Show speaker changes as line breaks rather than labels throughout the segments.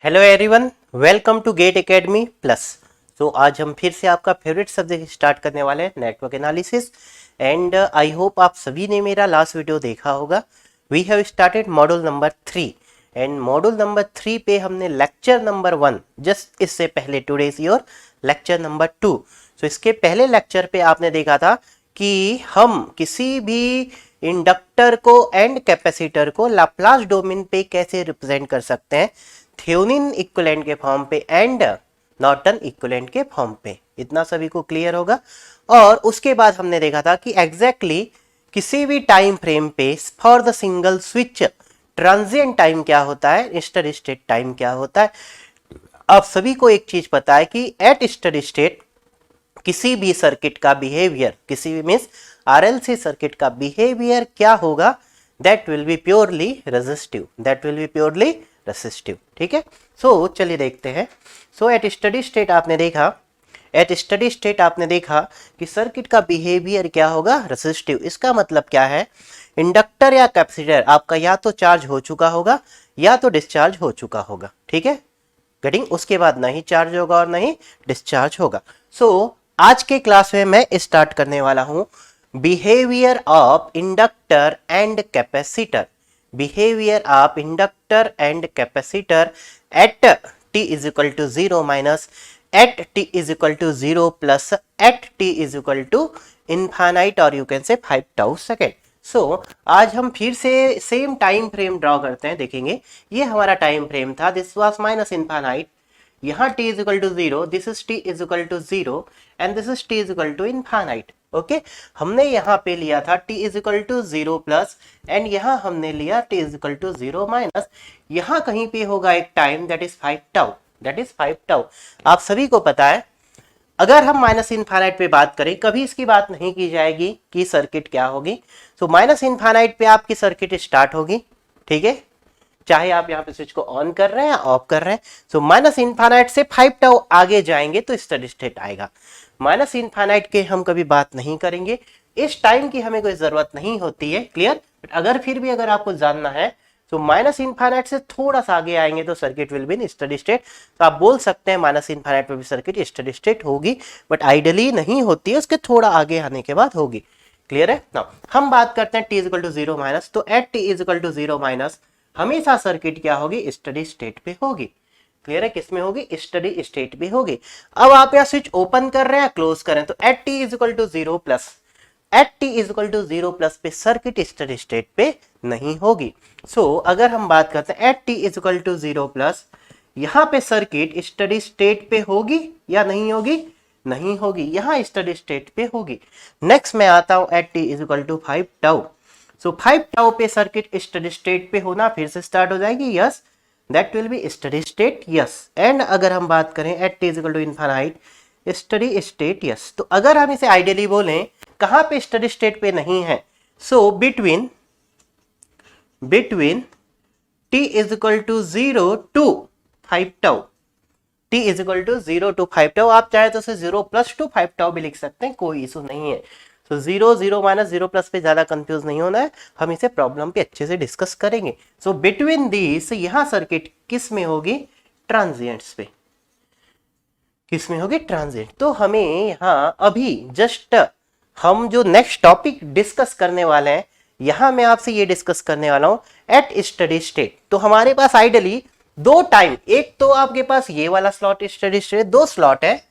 Hello everyone, welcome to GATE academy plus. तो आज हम फिर से आपका फेवरेट सब्जेक्ट स्टार्ट करने वाले हैं, network analysis. And I hope आप सभी ने मेरा लास्ट वीडियो देखा होगा। We have started module number 3 and module number 3 पे हमने लेक्चर नंबर 1 जस्ट इससे पहले today is your lecture number 2। So इसके पहले लेक्चर पे आपने देखा था कि हम किसी भी इंडक्टर को एंड कैपेसिटर को लाप्लास डोमेन पे कैसे रिप्रेजेंट कर सकते हैं, थेवेनिन इक्विवेलेंट के फॉर्म पे एंड नॉर्टन इक्विवेलेंट के फॉर्म पे। इतना सभी को क्लियर होगा। और उसके बाद हमने देखा था कि एग्जैक्टली किसी भी टाइम फ्रेम पे for the single switch transient time क्या होता है, स्टेडी स्टेट टाइम क्या होता है। आप सभी को एक चीज पता है कि एट स्टेडी स्टेट किसी भी सर्किट का बिहेवियर, किसी भी मींस आरएलसी सर्किट का बिहेवियर क्या होगा, that will B purely resistive, that will B purely resistive. ठीक है, सो चलिए देखते हैं। सो एट स्टडी स्टेट आपने देखा, एट स्टडी स्टेट आपने देखा कि सर्किट का बिहेवियर क्या होगा, रेसिस्टिव। इसका मतलब क्या है, इंडक्टर या कैपेसिटर आपका या तो चार्ज हो चुका होगा या तो डिस्चार्ज हो चुका होगा। ठीक है, गेटिंग, उसके बाद नहीं चार्ज होगा और नहीं डिस्चार्ज होगा। सो आज के क्लास में मैं स्टार्ट करने वाला हूं behaviour of inductor and capacitor, behaviour of inductor and capacitor at t is equal to 0 minus at t is equal to 0 plus at t is equal to infinite और you can say 5 tau second. सो आज हम फिर से same time frame draw करते हैं। देखेंगे ये हमारा टाइम फ्रेम था, दिस वाज माइनस इनफाइनाइट, यहाँ t is equal to 0, this is t is equal to 0 and this is t is equal to infinite. Okay, हमने यहाँ पे लिया था t is equal to 0 plus and यहाँ हमने लिया t is equal to 0 minus. यहाँ कहीं पे होगा एक time that is 5 tau, that is 5 tau. आप सभी को पता है अगर हम माइनस इनफाइनाइट पे बात करें, कभी इसकी बात नहीं की जाएगी कि सर्किट क्या होगी। सो माइनस इनफाइनाइट पे आपकी सर्किट स्टार्ट होगी। ठीक है, चाहे आप यहाँ पे स्विच को ऑन कर रहे हैं या ऑफ कर रहे हैं। सो माइनस इनफाइनाइट से 5 टाउ आगे जाएंगे तो स्टेडी स्टेट आएगा। माइनस इनफाइनाइट के हम कभी बात नहीं करेंगे, इस टाइम की हमें कोई जरूरत नहीं होती है। क्लियर, बट अगर फिर भी अगर आपको जानना है तो माइनस इनफाइनाइट से थोड़ा सा आगे आएंगे तो circuit will be in steady state. तो आप बोल सकते हैं माइनस इनफाइनाइट पे भी सर्किट स्टेडी स्टेट होगी, बट आइडियली नहीं होती है, उसके थोड़ा आगे आने के बाद होगी। क्लियर है ना। हम बात करते हैं t is equal to 0 minus, तो at t is equal to 0 minus हमेशा सर्किट क्या होगी, स्टेडी स्टेट पे होगी। क्लियर है, किसमें होगी, स्टेडी स्टेट पे होगी। अब आप यहाँ स्विच ओपन कर रहे हैं, क्लोज करें, तो at t is equal to 0 plus, at t is equal to 0 plus पे सर्किट स्टेडी स्टेट पे नहीं होगी। सो अगर हम बात करते हैं at t is equal to 0 plus, यहाँ पे सर्किट स्टेडी स्टेट पे होगी या नहीं होगी, नहीं होगी, यहाँ स्टेडी स्टेट पे होगी। नेक्स्ट मैं आता हूँ at t is equal to 5 tau. So 5 tau पे सर्किट स्टेडी स्टेट पे होना फिर से स्टार्ट हो जाएगी, yes, that will be steady state, yes. And अगर हम बात करें at t is equal to infinite, steady state, yes. तो अगर हम इसे आइडियली बोलें कहां पे स्टेडी स्टेट पे नहीं है, so between t is equal to 0 to 5 tau, t is equal to 0 to 5 tau. आप चाहे तो उसे 0 प्लस टू 5 टाउ भी लिख सकते हैं, कोई इशू नहीं है। तो 0 0 माइनस 0 प्लस पे ज्यादा कंफ्यूज नहीं होना है, हम इसे प्रॉब्लम पे अच्छे से डिस्कस करेंगे। सो बिटवीन दिस यहां सर्किट किस में होगी, ट्रांजिएंट्स पे, किस में होगी, ट्रांजिएंट। तो हमें यहाँ अभी जस्ट हम जो नेक्स्ट टॉपिक डिस्कस करने वाले हैं, यहां मैं आपसे ये डिस्कस करने वाला हूं एट स्टेडी स्टेट। तो हमारे पास आइडियली दो टाइम, एक तो आपके पास ये वाला स्लॉट स्टेडी स्टेट, दो स्लॉट है,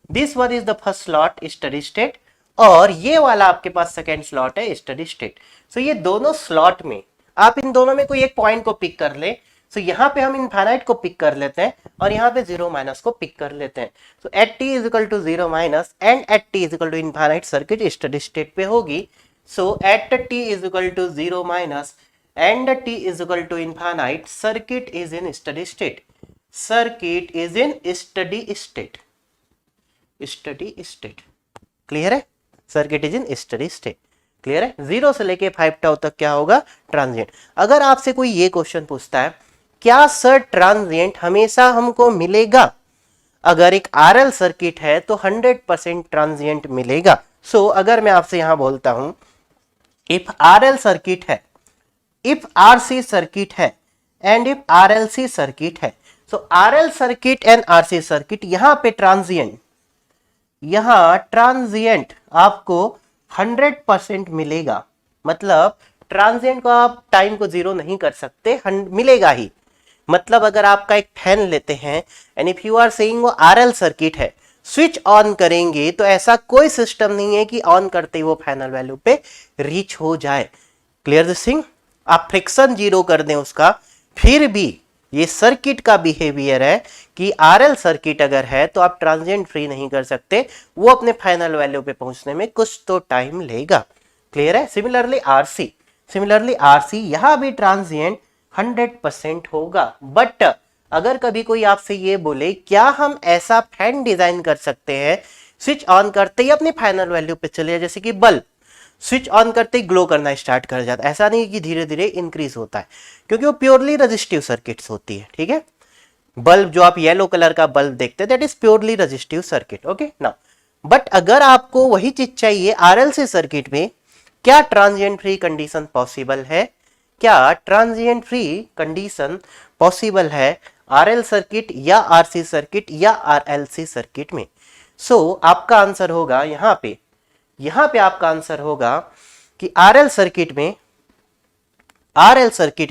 this one is the first slot steady state और ये वाला आपके पास सेकेंड स्लॉट है स्टेडी स्टेट। सो ये दोनों स्लॉट में आप इन दोनों में कोई एक पॉइंट को पिक कर ले। सो यहाँ पे हम इनफाइनाइट को पिक कर लेते हैं और यहाँ पे 0 माइनस को पिक कर लेते हैं। So at t is equal to 0 minus and at t is equal to infinite circuit steady state पे होगी। So at t is equal to 0 minus and t is equal to infinite circuit is in steady state, circuit is in steady state, steady state. Clear है, circuit is in steady state. Clear है, 0 से लेके 5 tau तक क्या होगा, transient. अगर आपसे कोई ये क्वेश्चन पूछता है क्या सर ट्रांजिएंट हमेशा हमको मिलेगा, अगर एक आरएल सर्किट है तो 100% ट्रांजिएंट मिलेगा। सो अगर मैं आपसे यहां बोलता हूं इफ आरएल सर्किट है, इफ आरसी सर्किट है एंड इफ आरएलसी सर्किट है, so RL circuit and RC circuit, यहां पे ट्रांजिएंट आपको 100% मिलेगा। मतलब ट्रांजिएंट को आप टाइम को जीरो नहीं कर सकते, मिलेगा ही। मतलब अगर आपका एक फैन लेते हैं and if you are saying वो आरएल सर्किट है, स्विच ऑन करेंगे तो ऐसा कोई सिस्टम नहीं है कि ऑन करते ही वो फाइनल वैल्यू पे रीच हो जाए। Clear this thing? आप फ्रिक्शन जीरो कर दें उसका, फिर भी ये सर्किट का बिहेवियर है कि आरएल सर्किट अगर है तो आप ट्रांजिएंट फ्री नहीं कर सकते, वो अपने फाइनल वैल्यू पे पहुंचने में कुछ तो टाइम लेगा। क्लियर है? सिमिलरली आरसी यहां भी ट्रांजिएंट 100% होगा। बट अगर कभी कोई आपसे ये बोले क्या हम ऐसा फैन डिजाइन कर सकते हैं स्विच ऑन करते ही अपने फाइनल वैल्यू पे चले, जैसे कि बल्ब स्विच ऑन करते ही ग्लो करना स्टार्ट कर जाता है, ऐसा नहीं कि धीरे धीरे इंक्रीज होता है, क्योंकि वो प्योरली रेजिस्टिव सर्किट्स होती है। ठीक है, बल्ब जो आप येलो कलर का बल्ब देखते हैं that is purely resistive circuit. Okay ना, बट अगर आपको वही चीज चाहिए आरएलसी सर्किट में, क्या ट्रांजिएंट फ्री कंडीशन पॉसिबल है? क्या ट्रांजिएंट फ्री कंडीशन पॉसिबल है आरएल सर्किट या आरसी सर्किट या आरएलसी सर्किट में? सो आपका आंसर होगा यहां पे आपका आंसर होगा कि आरएल सर्किट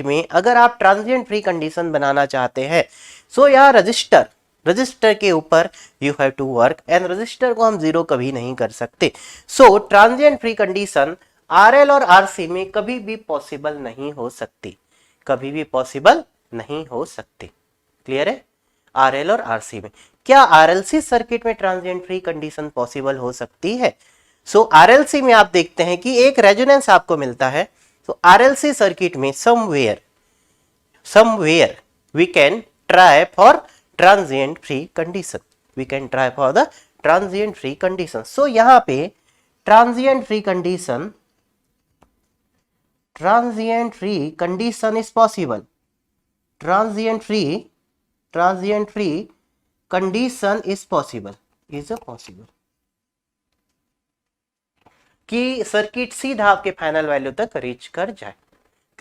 में अगर आप ट्रांजिएंट फ्री कंडीशन बनाना चाहते हैं, सो यह रजिस्टर के ऊपर you have to work, and register को हम जीरो कभी नहीं कर सकते। So transient free condition RL और आरसी में कभी भी पॉसिबल नहीं हो सकती, क्लियर है? आरएल और आरसी में। क्या आरएलसी सर्किट में ट्रांजिएंट फ्री कंडीशन पॉसिबल हो सकती है? सो आरएलसी में आप देखते हैं कि एक रेजोनेंस आपको मिलता है। तो आरएलसी सर्किट में somewhere we can try for transient free condition, so यहां पे transient free condition is possible. Transient free condition is possible कि सर्किट सीधा आपके फाइनल वैल्यू तक रीच कर जाए।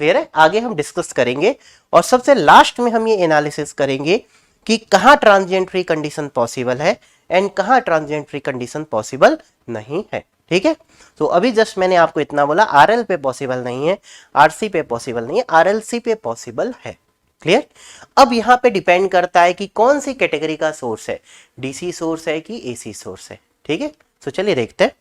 क्लियर है? आगे हम डिस्कस करेंगे और सबसे लास्ट में हम ये एनालिसिस करेंगे कि कहां ट्रांजिएंट फ्री कंडीशन पॉसिबल है एंड कहां ट्रांजिएंट फ्री कंडीशन पॉसिबल नहीं है। ठीक है, तो अभी जस्ट मैंने आपको इतना बोला, आरएल पे पॉसिबल नहीं है, आरसी पे पॉसिबल नहीं है, आरएलसी पे पॉसिबल है। क्लियर? अब यहां पे डिपेंड करता है कि कौन सी कैटेगरी का सोर्स है, डीसी सोर्स है कि एसी सोर्स है। ठीक है, तो चलिए देखते हैं।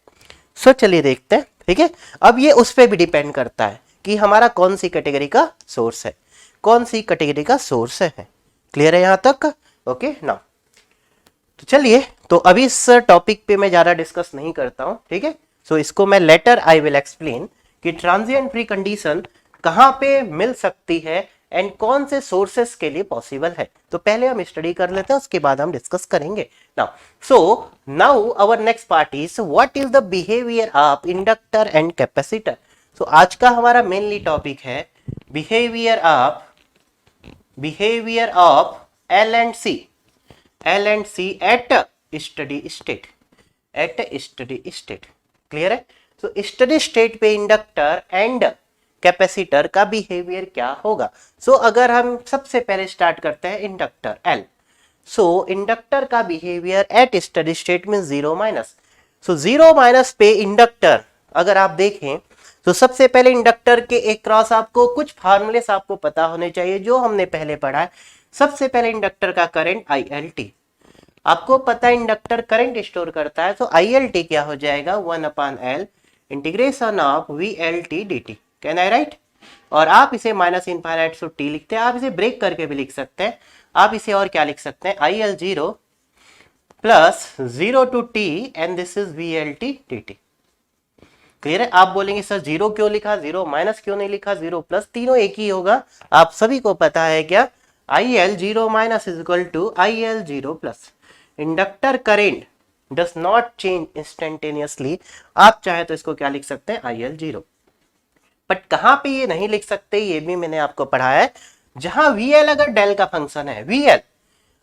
ठीक है, अब ये उस पर भी डिपेंड करता है कि हमारा कौन सी कैटेगरी का सोर्स है, क्लियर है यहां तक? ओके ना, तो चलिए, तो अभी इस टॉपिक पे मैं ज्यादा डिस्कस नहीं करता हूं। ठीक है, सो इसको मैं लेटर आई विल एक्सप्लेन कि ट्रांजिएंट फ्री कंडीशन कहां पे मिल सकती है एंड कौन से सोर्सेस के लिए पॉसिबल है। तो पहले हम स्टडी कर लेते हैं, उसके बाद हम डिस्कस करेंगे। Now our next part is what is the behaviour of inductor and capacitor. So आज का हमारा मेनली टॉपिक है behaviour of L and C at study state. Clear है? तो स्टडी स्टेट पे इंडक्टर एंड कैपेसिटर का behaviour क्या होगा। सो अगर हम सबसे पहले स्टार्ट करते हैं इंडक्टर एल। सो इंडक्टर का बिहेवियर एट स्टडी स्टेट में zero minus. So zero minus पे इंडक्टर अगर आप देखें तो सबसे पहले इंडक्टर के एक क्रॉस आपको कुछ फार्मूलेस आपको पता होने चाहिए जो हमने पहले पढ़ा है। सबसे पहले इंडक्टर का करंट ILT, आपको पता है इंडक्टर करंट स्टोर करता है, तो ILT क्या हो जाएगा 1/L integration of VLT dt। Can I right? और आप इसे माइनस इनफाइनाइट टू टी लिखते हैं, आप इसे ब्रेक करके भी लिख सकते हैं। आप इसे और क्या लिख सकते हैं, IL0 plus 0 to T and this is VLT dt। Clear है? आप बोलेंगे सर जीरो क्यों लिखा, जीरो माइनस क्यों नहीं लिखा, जीरो प्लस, तीनों एक ही होगा। आप सभी को पता है क्या, IL0 minus is equal to IL0 plus. Inductor current does not change instantaneously, आप चाहे तो इसको क्या लिख सकते हैं IL0। बट कहां पे ये नहीं लिख सकते, ये भी मैंने आपको पढ़ाया है। जहां VL अगर डेल का फंक्शन है, VL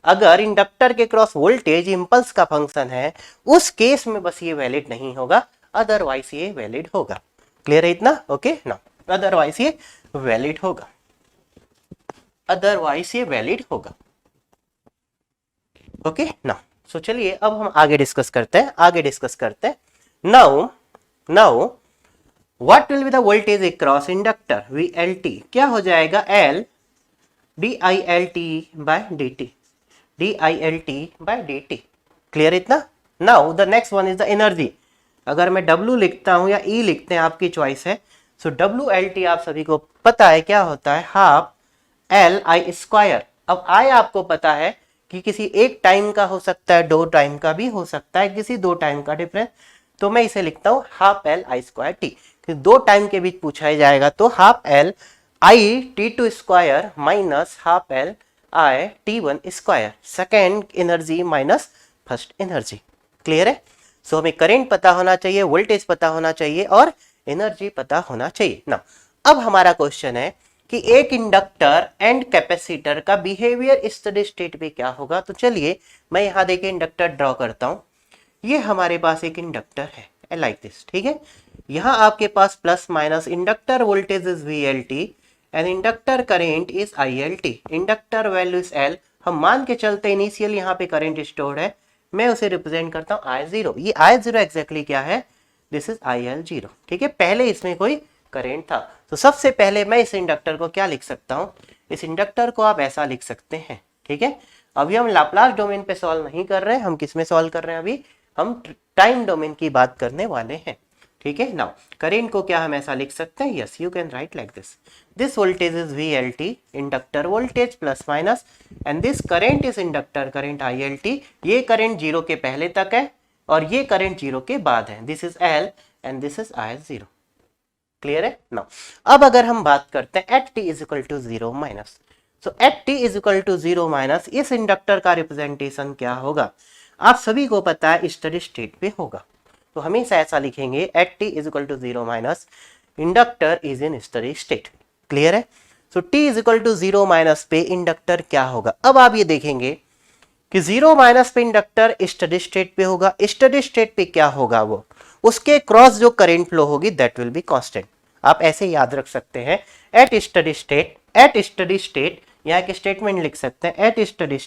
अगर इंडक्टर के क्रॉस वोल्टेज इंपल्स का फंक्शन है, उस केस में बस ये वैलिड नहीं होगा, अदरवाइज ये वैलिड होगा। क्लियर है इतना? ओके ना, अदरवाइज ये वैलिड होगा। ओके नाउ, सो चलिए अब हम आगे डिस्कस करते हैं now what will be the voltage across inductor VLT, क्या हो जाएगा L DILT by DILT। Clear इतना। Now the next one is the energy. अगर मैं W लिखता हूं या E लिखते हैं, आपकी चॉइस है। सो WLT आप सभी को पता है क्या होता है, हाफ LI²। अब I आपको पता है कि किसी एक टाइम का हो सकता है, दो टाइम का भी हो सकता है, किसी दो टाइम का डिफरेंस, तो मैं इसे लिखता हूं हाफ LI²T। दो टाइम के बीच पूछा ही जाएगा तो half LI T2² minus half LI T1², second energy minus first energy. Clear है। सो हमें करंट पता होना चाहिए, वोल्टेज पता होना चाहिए और एनर्जी पता होना चाहिए ना। अब हमारा क्वेश्चन है कि एक इंडक्टर एंड कैपेसिटर का बिहेवियर स्टेडी स्टेट पे क्या होगा। तो चलिए मैं यहां देखिए इंडक्टर ड्रॉ करता हूं। ये हमारे पास एक इंडक्टर है लाइक दिस, ठीक है। यहां आपके पास plus minus, inductor voltage is VLT and inductor current is ILT। Inductor value is L। हम मान के चलते इनिशियल यहाँ पे करंट स्टोर्ड है, मैं उसे रिप्रेजेंट करता हूँ I0। ये I0 एग्जैक्टली क्या है, दिस इज IL0, ठीक है। पहले इसमें कोई करंट था, तो सबसे पहले मैं इस इंडक्टर को क्या लिख सकता हूँ, इस इंडक्टर को आप ऐसा लिख सकते हैं, ठीक है। अभी हम लाप्लास डोमेन पे सॉल्व नहीं कर रहे हैं, हम किस में सॉल्व कर रहे हैं, अभी हम टाइम डोमेन की बात करने वाले हैं, ठीक है। नाउ करेंट को क्या हम ऐसा लिख सकते हैं, yes you can write like this voltage is VLT, inductor voltage plus minus, and this current is inductor current ILT। ये करंट जीरो के पहले तक है और ये करंट जीरो के बाद है, this is L and this is I0। Clear है। नाउ अब अगर हम बात करते हैं at t is equal to 0 minus, so at t is equal to 0 minus इस इंडक्टर का रिप्रेजेंटेशन क्या होगा, आप सभी को पता है स्टेडी स्टेट पे होगा, तो हमेशा ऐसा लिखेंगे at t is equal to 0 minus inductor is in steady state. Clear है। So t is equal to 0 minus पे इंडक्टर क्या होगा। अब आप ये देखेंगे कि 0 माइनस पे इंडक्टर स्टेडी स्टेट पे होगा, स्टेडी स्टेट पे क्या होगा, वो उसके क्रॉस जो करंट फ्लो होगी दैट विल बी कांस्टेंट। आप ऐसे याद रख सकते हैं एट स्टेडी स्टेट, यहाँ एक स्टेटमेंट लिख सकते हैं at steady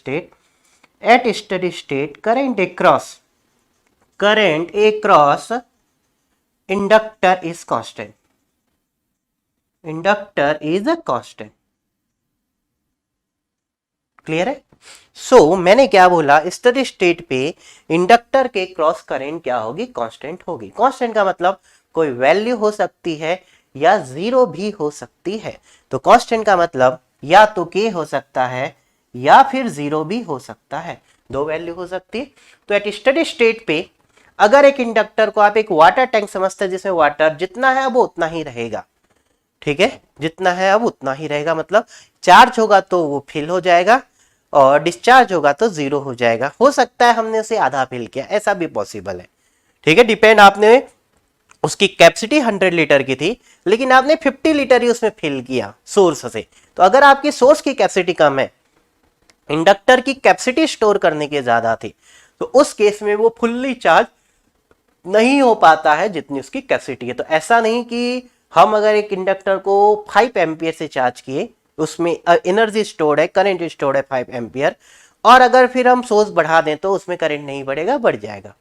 state current across inductor is constant, inductor is a constant. Clear है। सो मैंने क्या बोला, स्टेडी स्टेट पे इंडक्टर के क्रॉस करंट क्या होगी, कांस्टेंट होगी। कांस्टेंट का मतलब कोई वैल्यू हो सकती है या जीरो भी हो सकती है, तो कांस्टेंट का मतलब या तो के हो सकता है या फिर जीरो भी हो सकता है, दो वैल्यू हो सकती है। तो एट स्टेडी स्टेट पे अगर एक इंडक्टर को आप एक वाटर टैंक समझते हैं जिसमें वाटर जितना है अब वो उतना ही रहेगा, ठीक है, जितना है अब उतना ही रहेगा, मतलब चार्ज होगा तो वो फिल हो जाएगा और डिस्चार्ज होगा तो जीरो हो जाएगा। हो सकता है हमने उसे आधा फिल किया, ऐसा भी पॉसिबल है, ठीक है। डिपेंड, आपने उसकी कैपेसिटी 100 लीटर की थी लेकिन आपने 50 लीटर ही उसमें फिल किया सोर्स से, तो अगर आपकी सोर्स की कैपेसिटी कम है, इंडक्टर की कैपेसिटी स्टोर करने की ज्यादा थी, तो उस केस में वो फुल्ली चार्ज नहीं हो पाता है जितनी उसकी कैपेसिटी है। तो ऐसा नहीं कि हम अगर एक इंडक्टर को 5 एम्पियर से चार्ज किए, उसमें एनर्जी स्टोर्ड है, करंट स्टोर्ड है 5 एम्पियर, और अगर फिर हम सोर्स बढ़ा दें तो उसमें करंट नहीं बढ़ेगा, बढ़ जाएगा,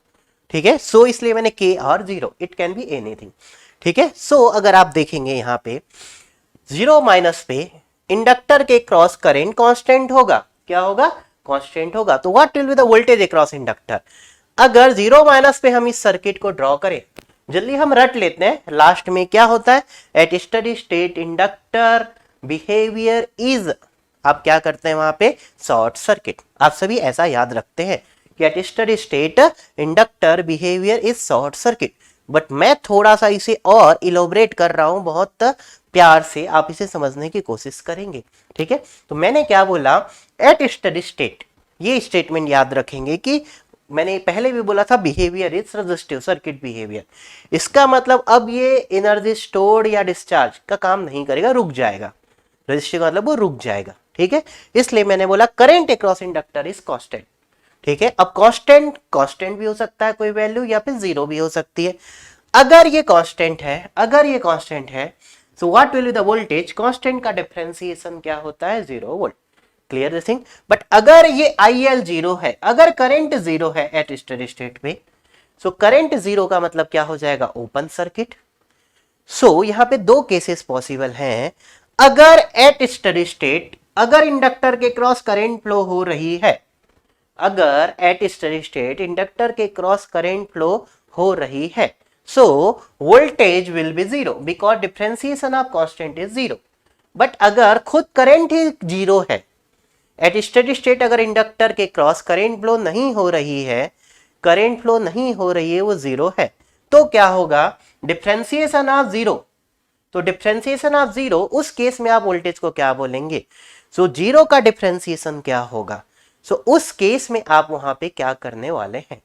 ठीक है। सो इसलिए मैंने के और zero, it can be anything, ठीक है। सो अगर आप देखेंगे यहां पे 0 माइनस पे इंडक्टर के क्रॉस करंट कांस्टेंट होगा, क्या होगा, कांस्टेंट होगा। तो what will be the voltage across inductor. अगर 0 माइनस पे हम इस सर्किट को ड्रॉ करें, जल्दी हम रट लेते हैं, लास्ट में क्या होता है, at steady state inductor behaviour is, आप क्या करते हैं वहां पे, शॉर्ट सर्किट। आप सभी ऐसा याद रखते हैं कि at steady state inductor behaviour is short circuit, but मैं थोड़ा सा इसे और इलोबरेट कर रहा हूं, बहुत प्यार से आप इसे समझने की कोशिश करेंगे, ठीक है। तो मैंने क्या बोला, एट स्टेडी स्टेट, ये स्टेटमेंट याद रखेंगे कि मैंने पहले भी बोला था behaviour is resistive circuit behaviour, इसका मतलब अब ये एनर्जी स्टोर्ड या डिस्चार्ज का काम नहीं करेगा, रुक जाएगा, रेजिस्टिव मतलब वो रुक जाएगा, ठीक है। इसलिए मैंने बोला current across inductor is constant, ठीक है। अब कांस्टेंट भी हो सकता है कोई वैल्यू, या फिर जीरो भी हो सकती है। अगर ये कांस्टेंट है, so what will be the voltage, constant का डिफरेंशिएशन क्या होता है, 0 volt. Clear this thing. But अगर ये IL 0 है, अगर करंट 0 है एट स्टेडी स्टेट पे, सो करंट 0 का मतलब क्या हो जाएगा, ओपन सर्किट। सो यहां पे दो केसेस पॉसिबल हैं। अगर एट स्टेडी स्टेट, अगर इंडक्टर के क्रॉस करंट फ्लो हो रही है, अगर एट स्टेडी स्टेट इंडक्टर के क्रॉस करंट फ्लो हो रही है, so voltage will be zero because differentiation of constant is zero. But अगर खुद करंट ही जीरो है, एट स्टेडी स्टेट अगर इंडक्टर के क्रॉस करंट फ्लो नहीं हो रही है, करंट फ्लो नहीं हो रही है, वो जीरो है, तो क्या होगा, डिफरेंशिएशन ऑफ जीरो। तो डिफरेंशिएशन ऑफ जीरो, उस केस में आप वोल्टेज को क्या बोलेंगे, सो जीरो का डिफरेंशिएशन क्या होगा, सो उस केस में आप वहां पे क्या करने वाले हैं,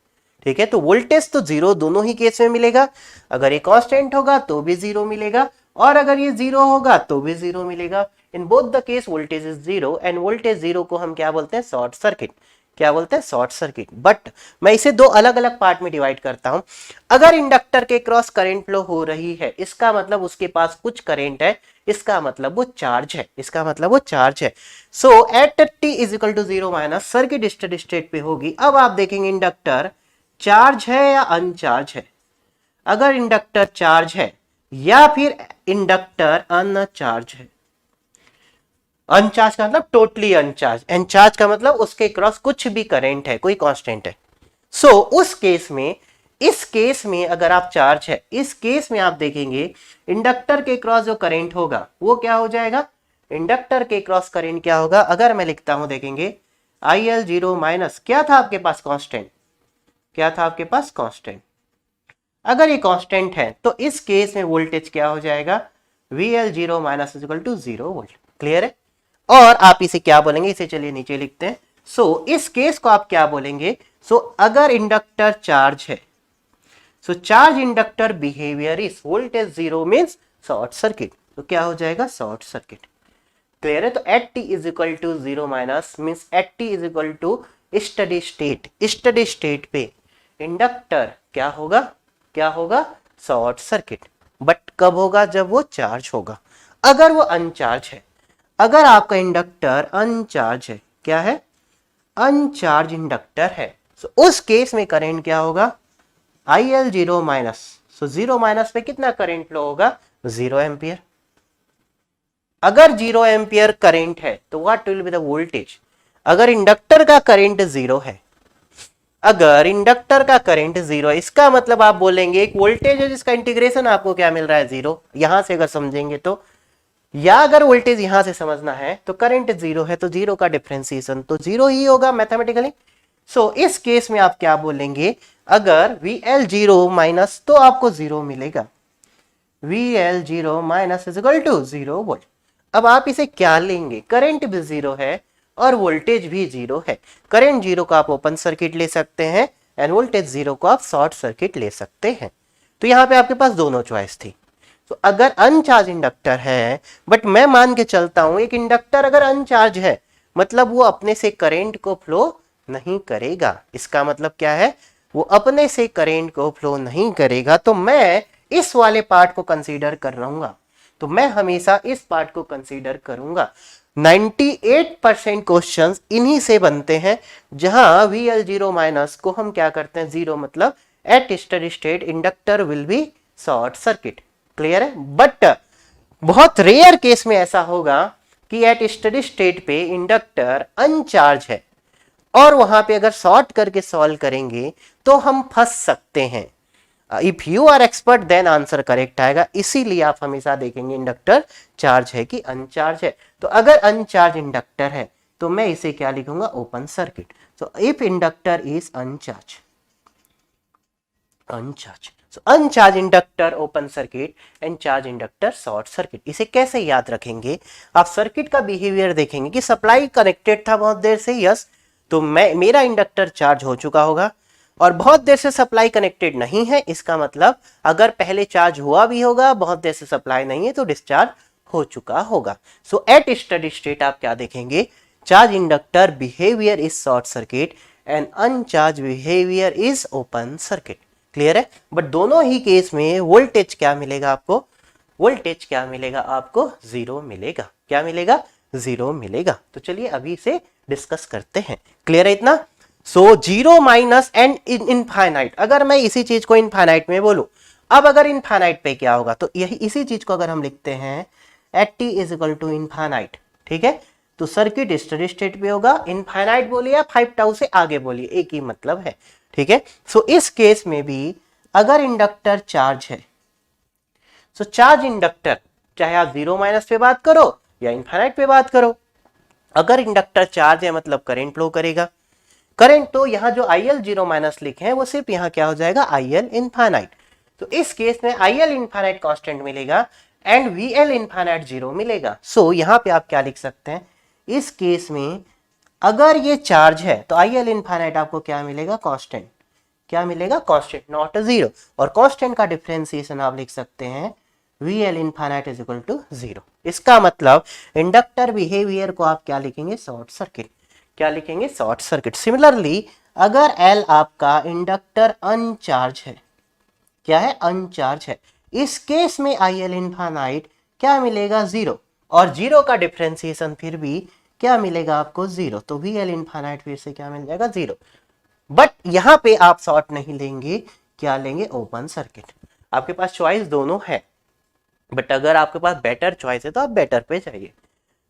ठीक है। तो वोल्टेज तो जीरो दोनों ही केस में मिलेगा, अगर ये कांस्टेंट होगा तो भी जीरो मिलेगा, और अगर ये जीरो होगा तो भी जीरो मिलेगा। In both the case voltage is zero, end voltage zero को हम क्या बोलते हैं, शॉर्ट सर्किट। क्या बोलते हैं, शॉर्ट सर्किट। बट मैं इसे दो अलग अलग पार्ट में डिवाइड करता हूं। अगर इंडक्टर के क्रॉस करंट फ्लो हो रही है, इसका मतलब उसके पास कुछ करंट है, इसका मतलब वो चार्ज है, इसका मतलब वो चार्ज है। So at t is equal to zero minus circuit steady state पे होगी। अब आप देखेंगे इंडक्टर चार्ज है या अनचार्ज है। अगर इंडक्टर चार्ज है या फिर इंडक्टर अनचार्ज है, अनचार्ज का मतलब टोटली अनचार्ज, अनचार्ज का मतलब उसके क्रॉस कुछ भी करंट है, कोई कांस्टेंट है। सो उस केस में, इस केस में अगर आप चार्ज है, इस केस में आप देखेंगे इंडक्टर के क्रॉस जो करंट होगा वो क्या हो जाएगा, इंडक्टर के क्रॉस करंट क्या होगा, अगर मैं लिखता हूं देखेंगे IL 0 माइनस, क्या था आपके पास कांस्टेंट, क्या था आपके पास कांस्टेंट। अगर ये कांस्टेंट है तो इस केस में वोल्टेज क्या हो जाएगा, VL 0 minus is equal to 0 volt. Clear है। और आप इसे क्या बोलेंगे, इसे चलिए नीचे लिखते हैं। सो इस केस को आप क्या बोलेंगे, सो अगर इंडक्टर चार्ज है, so charge inductor behaviour is voltage zero means short circuit, तो क्या हो जाएगा, शॉर्ट सर्किट। क्लियर है। तो at t is equal to zero minus means at t is equal to steady state, steady state पे inductor क्या होगा, क्या होगा, शॉर्ट सर्किट। बट कब होगा, जब वो चार्ज होगा। अगर वो अनचार्ज है, अगर आपका इंडक्टर अनचार्ज है, क्या है, अनचार्ज इंडक्टर है, so उस केस में करंट क्या होगा, IL 0 माइनस। सो 0 माइनस पे कितना करंट फ्लो होगा, 0 एम्पियर। अगर 0 एम्पियर करंट है तो what will be the voltage, अगर इंडक्टर का करंट 0 है, अगर इंडक्टर का करंट 0 है, इसका मतलब आप बोलेंगे एक वोल्टेज है जिसका इंटीग्रेशन आपको क्या मिल रहा है, 0। यहां से अगर समझेंगे तो, या अगर वोल्टेज यहां से समझना है तो करंट 0 है तो 0 का डिफरेंशिएशन तो 0 ही होगा मैथमेटिकली। सो इस केस में आप क्या बोलेंगे, अगर VL 0 माइनस तो आपको 0 मिलेगा, VL 0 minus is equal to 0 volt. अब आप इसे क्या लेंगे, करंट भी 0 है और वोल्टेज भी 0 है। करंट 0 को आप ओपन सर्किट ले सकते हैं एंड वोल्टेज 0 को आप शॉर्ट सर्किट ले सकते हैं। तो यहां पे आपके पास दोनों चॉइस थी। तो अगर अनचार्ज इंडक्टर है, बट मैं मान के चलता हूं एक इंडक्टर अगर अनचार्ज है, मतलब वो अपने से करंट को फ्लो नहीं करेगा। इसका मतलब क्या है, वो अपने से करंट को फ्लो नहीं करेगा, तो मैं इस वाले पार्ट को कंसीडर कर रहूंगा, तो मैं हमेशा इस पार्ट को कंसीडर करूंगा। 98% क्वेश्चंस इन्हीं से बनते हैं, जहां VL 0 माइनस को हम क्या करते हैं, 0 मतलब at steady state inductor will be short circuit. Clear है। बट बहुत रेयर केस में ऐसा होगा कि एट स्टेडी स्टेट पे इंडक्टर अनचार्ज है और वहां पे अगर शॉर्ट करके सॉल्व करेंगे तो हम फंस सकते हैं। If you are expert then answer correct आएगा। इसीलिए आप हमेशा देखेंगे इंडक्टर चार्ज है कि अनचार्ज है। तो अगर अनचार्ज इंडक्टर है तो मैं इसे क्या लिखूंगा, open circuit. So if inductor is अनचार्ज, अनचार्ज, so अनचार्ज inductor open circuit and charge inductor short circuit. इसे कैसे याद रखेंगे, आप सर्किट का बिहेवियर देखेंगे कि सप्लाई कनेक्टेड था बहुत देर से, यस, तो मेरा इंडक्टर चार्ज हो चुका होगा, और बहुत देर से सप्लाई कनेक्टेड नहीं है, इसका मतलब अगर पहले चार्ज हुआ भी होगा, बहुत देर से सप्लाई नहीं है तो डिस्चार्ज हो चुका होगा। सो एट स्टेडी स्टेट आप क्या देखेंगे, charge inductor behaviour is short circuit and अनचार्ज behaviour is open circuit. Clear है। बट दोनों ही केस में वोल्टेज क्या मिलेगा आपको, वोल्टेज क्या मिलेगा आपको, 0 मिलेगा। क्या मिलेगा, 0 मिलेगा। तो चलिए अभी इसे डिस्कस करते हैं। क्लियर है इतना? सो 0 माइनस एंड इनफाइनाइट, अगर मैं इसी चीज को इनफाइनाइट में बोलूं, अब अगर इनफाइनाइट पे क्या होगा, तो यही इसी चीज को अगर हम लिखते हैं at T is equal to infinite, ठीक है, तो सर्किट स्टेडी स्टेट पे होगा। इनफाइनाइट बोलिए या 5 टाउ से आगे बोलिए, एक ही मतलब है, ठीक है। सो इस केस में भी अगर इंडक्टर चार्ज है, सो चार्ज इंडक्टर, चाहे आप 0 माइनस पे बात करो या इनफाइनाइट पे बात करो, अगर इंडक्टर चार्ज है मतलब करंट फ्लो करेगा। करंट तो यहां जो IL 0 माइनस लिखे हैं वो सिर्फ यहां क्या हो जाएगा, IL इनफाइनाइट। तो इस केस में IL इनफाइनाइट कांस्टेंट मिलेगा एंड VL इनफाइनाइट 0 मिलेगा। सो यहां पे आप क्या लिख सकते हैं, इस केस में अगर ये चार्ज है तो IL इनफाइनाइट आपको क्या मिलेगा, कांस्टेंट। क्या मिलेगा, कांस्टेंट, नॉट अ जीरो। और कांस्टेंट का डिफरेंशिएशन आप लिख सकते हैं VL infinite is equal to 0। इसका मतलब इंडक्टर बिहेवियर को आप क्या लिखेंगे, शॉर्ट सर्किट। क्या लिखेंगे, शॉर्ट सर्किट। सिमिलरली अगर L आपका इंडक्टर अनचार्ज है, क्या है, अनचार्ज है, इस केस में IL इनफाइनाइट क्या मिलेगा, 0। और 0 का डिफरेंशिएशन फिर भी क्या मिलेगा आपको, 0। तो VL इनफाइनाइट फिर से क्या मिल जाएगा, 0। बट यहां पे आप शॉर्ट नहीं लेंगे, क्या लेंगे, ओपन सर्किट। आपके पास चॉइस दोनों है, बट अगर आपके पास बेटर चॉइस है तो आप बेटर पे जाइए।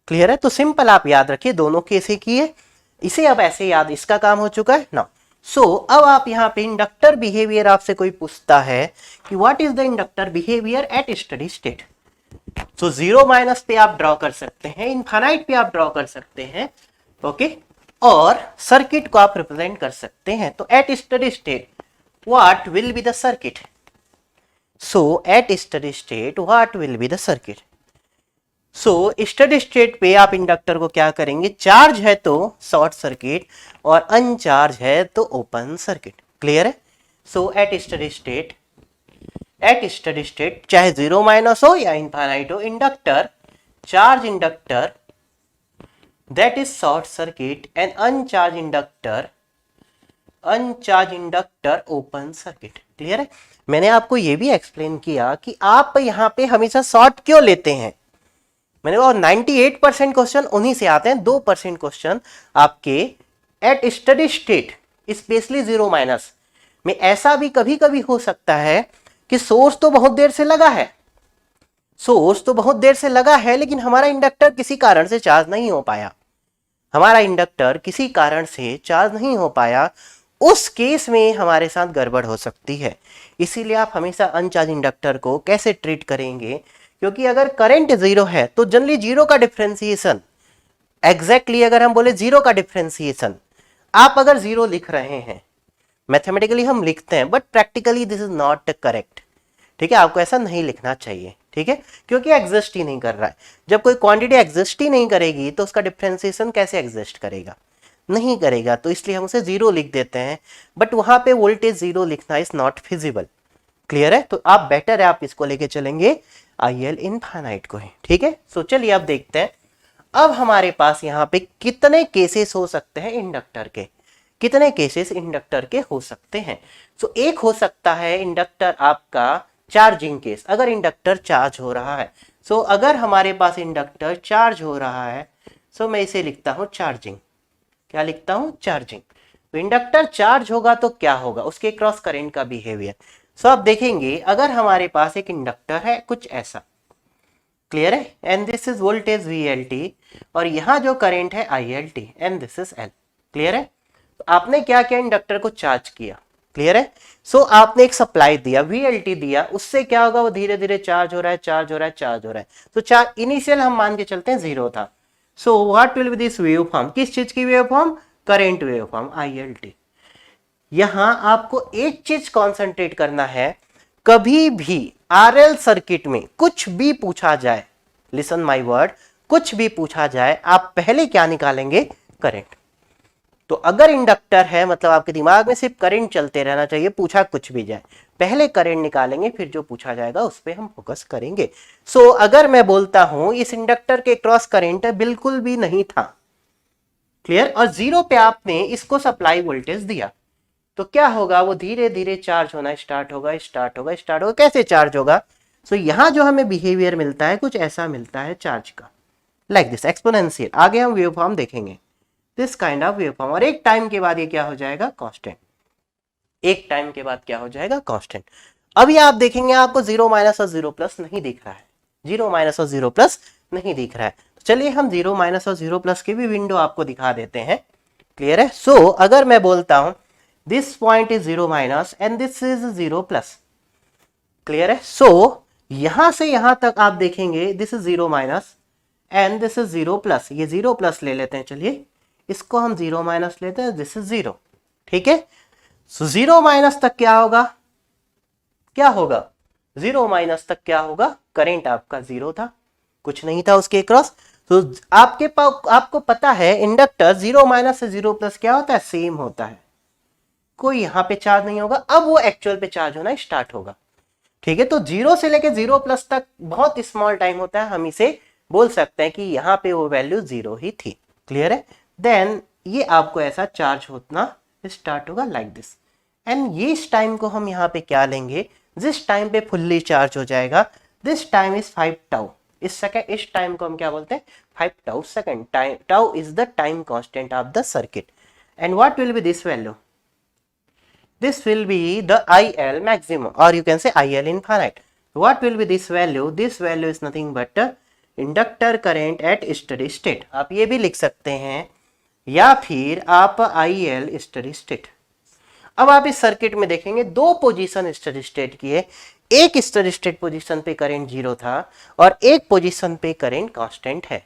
क्लियर है? तो सिंपल आप याद रखिए, दोनों कैसे किए, इसे अब ऐसे याद, इसका काम हो चुका है ना। सो अब आप यहाँ पे इंडक्टर बिहेवियर आपसे कोई पूछता है कि what is the inductor behaviour eight steady state, so 0 minus पे आप ड्रॉ कर सकते हैं, इनफाइनाइट पे आप ड्रॉ कर सकते हैं, ओके, और सर्किट को आप रिप्रेजेंट कर सकते हैं। तो at steady state what will be the circuit, so at steady state what will be the circuit. So steady state पे आप इंडक्टर को क्या करेंगे, चार्ज है तो शॉर्ट सर्किट और अनचार्ज है तो ओपन सर्किट। क्लियर है? सो एट स्टेडी स्टेट चाहे 0 माइनस हो या इनफाइनाइट हो, inductor, charge inductor that is short circuit and अनचार्ज inductor open circuit. Clear है? मैंने आपको यह भी एक्सप्लेन किया कि आप यहां पे हमेशा शॉर्ट क्यों लेते हैं। मैंने कहा 98% क्वेश्चन उन्हीं से आते हैं, 2% क्वेश्चन आपके at study state, specially 0 minus में ऐसा भी कभी कभी हो सकता है कि सोर्स तो बहुत देर से लगा है, लेकिन हमारा इंडक्टर किसी कारण से चार्ज नहीं हो पाया, उस केस में हमारे साथ गड़बड़ हो सकती है। इसीलिए आप हमेशा अनचार्ज इंडक्टर को कैसे ट्रीट करेंगे, क्योंकि अगर करंट 0 है तो जनरली 0 का डिफरेंशिएशन, एग्जैक्टली अगर हम बोले 0 का डिफरेंशिएशन, आप अगर 0 लिख रहे हैं, मैथमेटिकली हम लिखते हैं, but practically this is not correct. ठीक है, आपको ऐसा नहीं लिखना चाहिए, ठीक है, क्योंकि एग्जिस्ट ही नहीं कर रहा है। जब कोई क्वांटिटी एग्जिस्ट ही नहीं करेगी तो उसका डिफरेंशिएशन कैसे एग्जिस्ट करेगा, नहीं करेगा। तो इसलिए हम उसे 0 लिख देते हैं, बट वहां पे वोल्टेज 0 लिखना इज नॉट फिजिबल। क्लियर है? तो आप बेटर है आप इसको लेके चलेंगे IL इनफाइनाइट को है, ठीक है। सो चलिए अब देखते हैं, अब हमारे पास यहाँ पे कितने केसेस हो सकते हैं इंडक्टर के, कितने केसेस इंडक्टर के हो सकते हैं। सो एक हो सकता है इंडक्टर आपका चार्जिंग केस, अगर इंडक्टर चार्ज हो रहा है। सो अगर हमारे पास इंडक्टर चार्ज हो रहा है, सो मैं इसे लिखता हूं चार्जिंग। क्या लिखता हूं, चार्जिंग। तो इंडक्टर चार्ज होगा तो क्या होगा, उसके क्रॉस करंट का बिहेवियर। सो आप देखेंगे अगर हमारे पास एक इंडक्टर है कुछ ऐसा, क्लियर है, and this is voltage VLT और यहां जो करंट है ILT and this is L। Clear है? तो आपने क्या किया, इंडक्टर को चार्ज किया। क्लियर है? सो आपने एक सप्लाई दिया, VLT दिया, उससे क्या होगा, वो धीरे धीरे चार्ज हो रहा है। तो चार्ज इनिशियल हम मान के चलते हैं 0 था। सो what will be this wave form, किस चीज की wave form, current wave form ILT। यहां आपको एक चीज कॉन्सेंट्रेट करना है, कभी भी RL सर्किट में कुछ भी पूछा जाए, लिसन माय वर्ड, कुछ भी पूछा जाए, आप पहले क्या निकालेंगे, करंट। तो अगर इंडक्टर है मतलब आपके दिमाग में सिर्फ करंट चलते रहना चाहिए, पूछा कुछ भी जाए, पहले करंट निकालेंगे, फिर जो पूछा जाएगा उस पर हम फोकस करेंगे। सो अगर मैं बोलता हूं इस इंडक्टर के क्रॉस करंट बिल्कुल भी नहीं था, क्लियर, और 0 पे आपने इसको सप्लाई वोल्टेज दिया, तो क्या होगा, वो धीरे धीरे चार्ज होना स्टार्ट होगा। कैसे चार्ज होगा, सो यहां जो हमें बिहेवियर मिलता है कुछ ऐसा मिलता है चार्ज का। Like this exponential. आगे हम वेव फॉर्म देखेंगे, this kind of wave form. और एक टाइम के बाद ये क्या हो जाएगा, कांस्टेंट। एक टाइम के बाद क्या हो जाएगा, कांस्टेंट। अभी आप देखेंगे आपको जीरो माइनस और जीरो प्लस नहीं दिख रहा है, जीरो माइनस और जीरो प्लस नहीं दिख रहा है। तो चलिए हम जीरो माइनस और जीरो प्लस की भी विंडो आपको दिखा देते हैं। क्लियर है? सो अगर मैं बोलता हूं this point is zero minus and this is zero plus. Clear है? सो यहां से यहां तक आप देखेंगे this is zero minus and this is zero plus. ये जीरो प्लस ले लेते हैं, चलिए इसको हम जीरो माइनस लेते हैं, दिस इज जीरो। ठीक है? सो जीरो माइनस तक क्या होगा, क्या होगा, जीरो माइनस तक क्या होगा, करंट आपका जीरो था, कुछ नहीं था उसके क्रॉस। तो आपको पता है इंडक्टर जीरो माइनस से जीरो प्लस क्या होता है, सेम होता है, कोई यहां पे चार्ज नहीं होगा। अब वो एक्चुअल पे चार्ज होना स्टार्ट होगा। ठीक है? तो जीरो से लेके जीरो प्लस तक बहुत स्मॉल टाइम होता है, हम इसे बोल सकते हैं कि यहां पे वो वैल्यू जीरो ही थी। क्लियर है? देन ये आपको ऐसा चार्ज होना स्टार्ट होगा लाइक दिस। एंड ये इस टाइम को हम यहाँ पे क्या लेंगे, जिस टाइम पे फुल्ली चार्ज हो जाएगा, दिस टाइम इज 5 टाउ। इस टाइम को हम क्या बोलते हैं, 5 tau second. Time tau is the time constant of the circuit. And what will be this value, this will be the IL maximum, or you can say IL infinite. What will be this value? This value is nothing but inductor current at steady state. आप ये भी लिख सकते हैं, या फिर आप IL steady state। अब आप इस सर्किट में देखेंगे दो पोजीशन स्टेडी स्टेट की है। एक स्टेडी स्टेट पोजीशन पे करंट जीरो था और एक पोजीशन पे करंट कांस्टेंट है।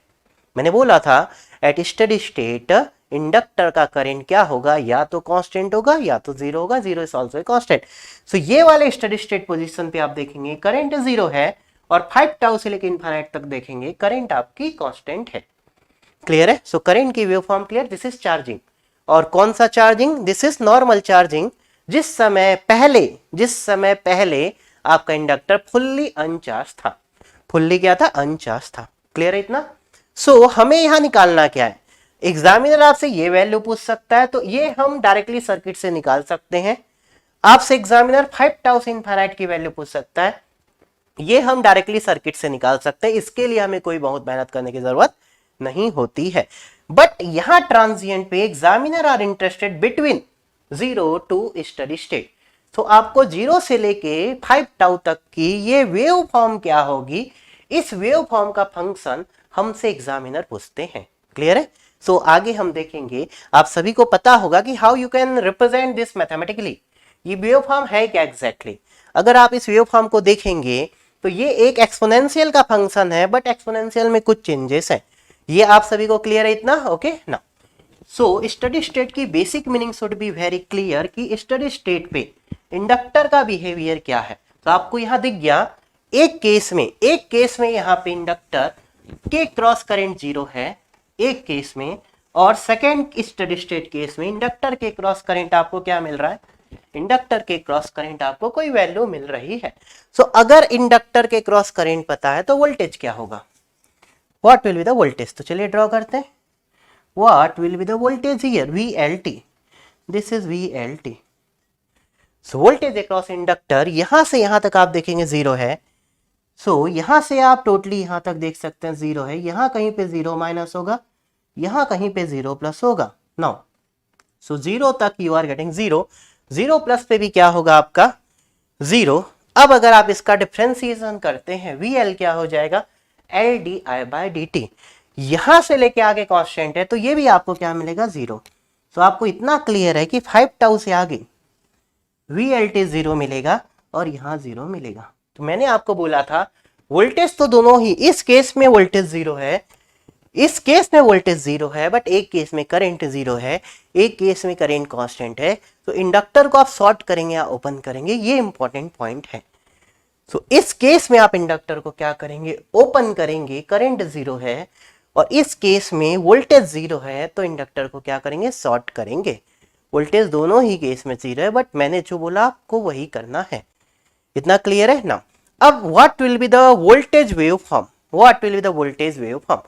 मैंने बोला था एट स्टेडी स्टेट इंडक्टर का करंट क्या होगा, या तो कांस्टेंट होगा या तो जीरो होगा, जीरो इज आल्सो कांस्टेंट। सो ये वाले स्टेडी स्टेट पोजीशन पे आप देखेंगे करंट जीरो है और 5 टाउ से लेकर इनफाइनाइट तक देखेंगे करंट आपकी कांस्टेंट है। क्लियर है? सो करंट की wave form clear, this is charging. और कौन सा charging, this is normal charging. जिस समय पहले आपका इंडक्टर फुल्ली अनचार्ज था, फुल्ली क्या था, अनचार्ज था। क्लियर है इतना? सो हमें यहां निकालना क्या है, एग्जामिनर आपसे ये वैल्यू पूछ सकता है तो ये हम डायरेक्टली सर्किट से निकाल सकते हैं। आपसे एग्जामिनर 5 टाउ से इनफाइनाइट की वैल्यू पूछ सकता है, ये हम डायरेक्टली सर्किट से निकाल सकते हैं। इसके लिए हमें कोई बहुत मेहनत करने की जरूरत नहीं होती है। बट यहां ट्रांजिएंट पे examiner are interested between zero to steady state. तो आपको जीरो से लेके 5 टाउ तक की ये वेव फॉर्म क्या होगी, इस वेव फॉर्म का फंक्शन हमसे एग्जामिनर पूछते हैं। क्लियर है? सो आगे हम देखेंगे, आप सभी को पता होगा कि how you can represent this mathematically. ये वेव फॉर्म है क्या एग्जैक्टली अगर आप इस वेव फॉर्म को देखेंगे तो ये एक एक्सपोनेंशियल का फंक्शन है, बट एक्सपोनेंशियल में कुछ चेंजेस हैं। ये आप सभी को क्लियर है इतना? ओके ना। सो स्टेडी स्टेट की basic meaning should be very clear कि स्टेडी स्टेट पे इंडक्टर का बिहेवियर क्या है। तो आपको यहां दिख गया, एक केस में यहां पे इंडक्टर के क्रॉस करंट जीरो है एक केस में, और सेकेंड स्टेडी स्टेट केस में इंडक्टर के क्रॉस करंट आपको क्या मिल रहा है, इंडक्टर के क्रॉस करंट आपको कोई वैल्यू मिल रही है। सो अगर इंडक्टर के क्रॉस करंट पता है तो वोल्टेज क्या होगा, what will be the voltage. तो चलिए ड्रॉ करते हैं, what will be the voltage here, VLT, this is VLT। So voltage across inductor यहां से यहां तक आप देखेंगे जीरो है। सो यहां से आप टोटली यहां तक देख सकते हैं जीरो है, यहां कहीं पे जीरो माइनस होगा, यहां कहीं पे जीरो प्लस होगा। नाउ सो जीरो तक you are getting zero, zero plus पे भी क्या होगा आपका जीरो। अब अगर आप इसका डिफरेंशिएशन करते हैं, VL क्या हो जाएगा, LdI/dt। यहां से लेके आगे कांस्टेंट है तो ये भी आपको क्या मिलेगा, जीरो। तो आपको इतना क्लियर है कि 5 टाउ से आगे VLT जीरो मिलेगा और यहां जीरो मिलेगा। तो मैंने आपको बोला था वोल्टेज तो दोनों ही, इस केस में वोल्टेज जीरो है, इस केस में वोल्टेज जीरो है, बट एक केस में करंट जीरो है, एक केस में करंट कांस्टेंट है। तो इंडक्टर को आप शॉर्ट करेंगे या ओपन करेंगे, ये इंपॉर्टेंट पॉइंट है। तो इस केस में आप इंडक्टर को क्या करेंगे, ओपन करेंगे, करंट जीरो है, और इस केस में वोल्टेज जीरो है तो इंडक्टर को क्या करेंगे, शॉर्ट करेंगे। वोल्टेज दोनों ही केस में जीरो है, बट मैंने जो बोला आपको वही करना है। इतना क्लियर है ना? अब what will be the voltage wave form, what will be the voltage wave form.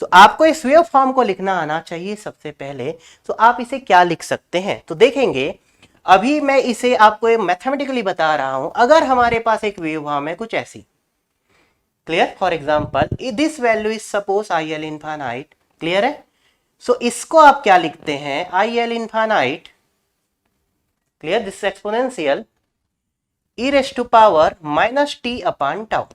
तो आपको इस वेव फॉर्म को लिखना आना चाहिए सबसे पहले। तो आप इसे क्या लिख सकते हैं, तो देखेंगे अभी मैं इसे आपको मैथमेटिकली बता रहा हूं। अगर हमारे पास एक वेव फॉर्म है कुछ ऐसी, clear, for example this value is suppose I L infinite, clear है। सो इसको आप क्या लिखते हैं, I L infinite, clear, this exponential e raise to power minus T upon tau,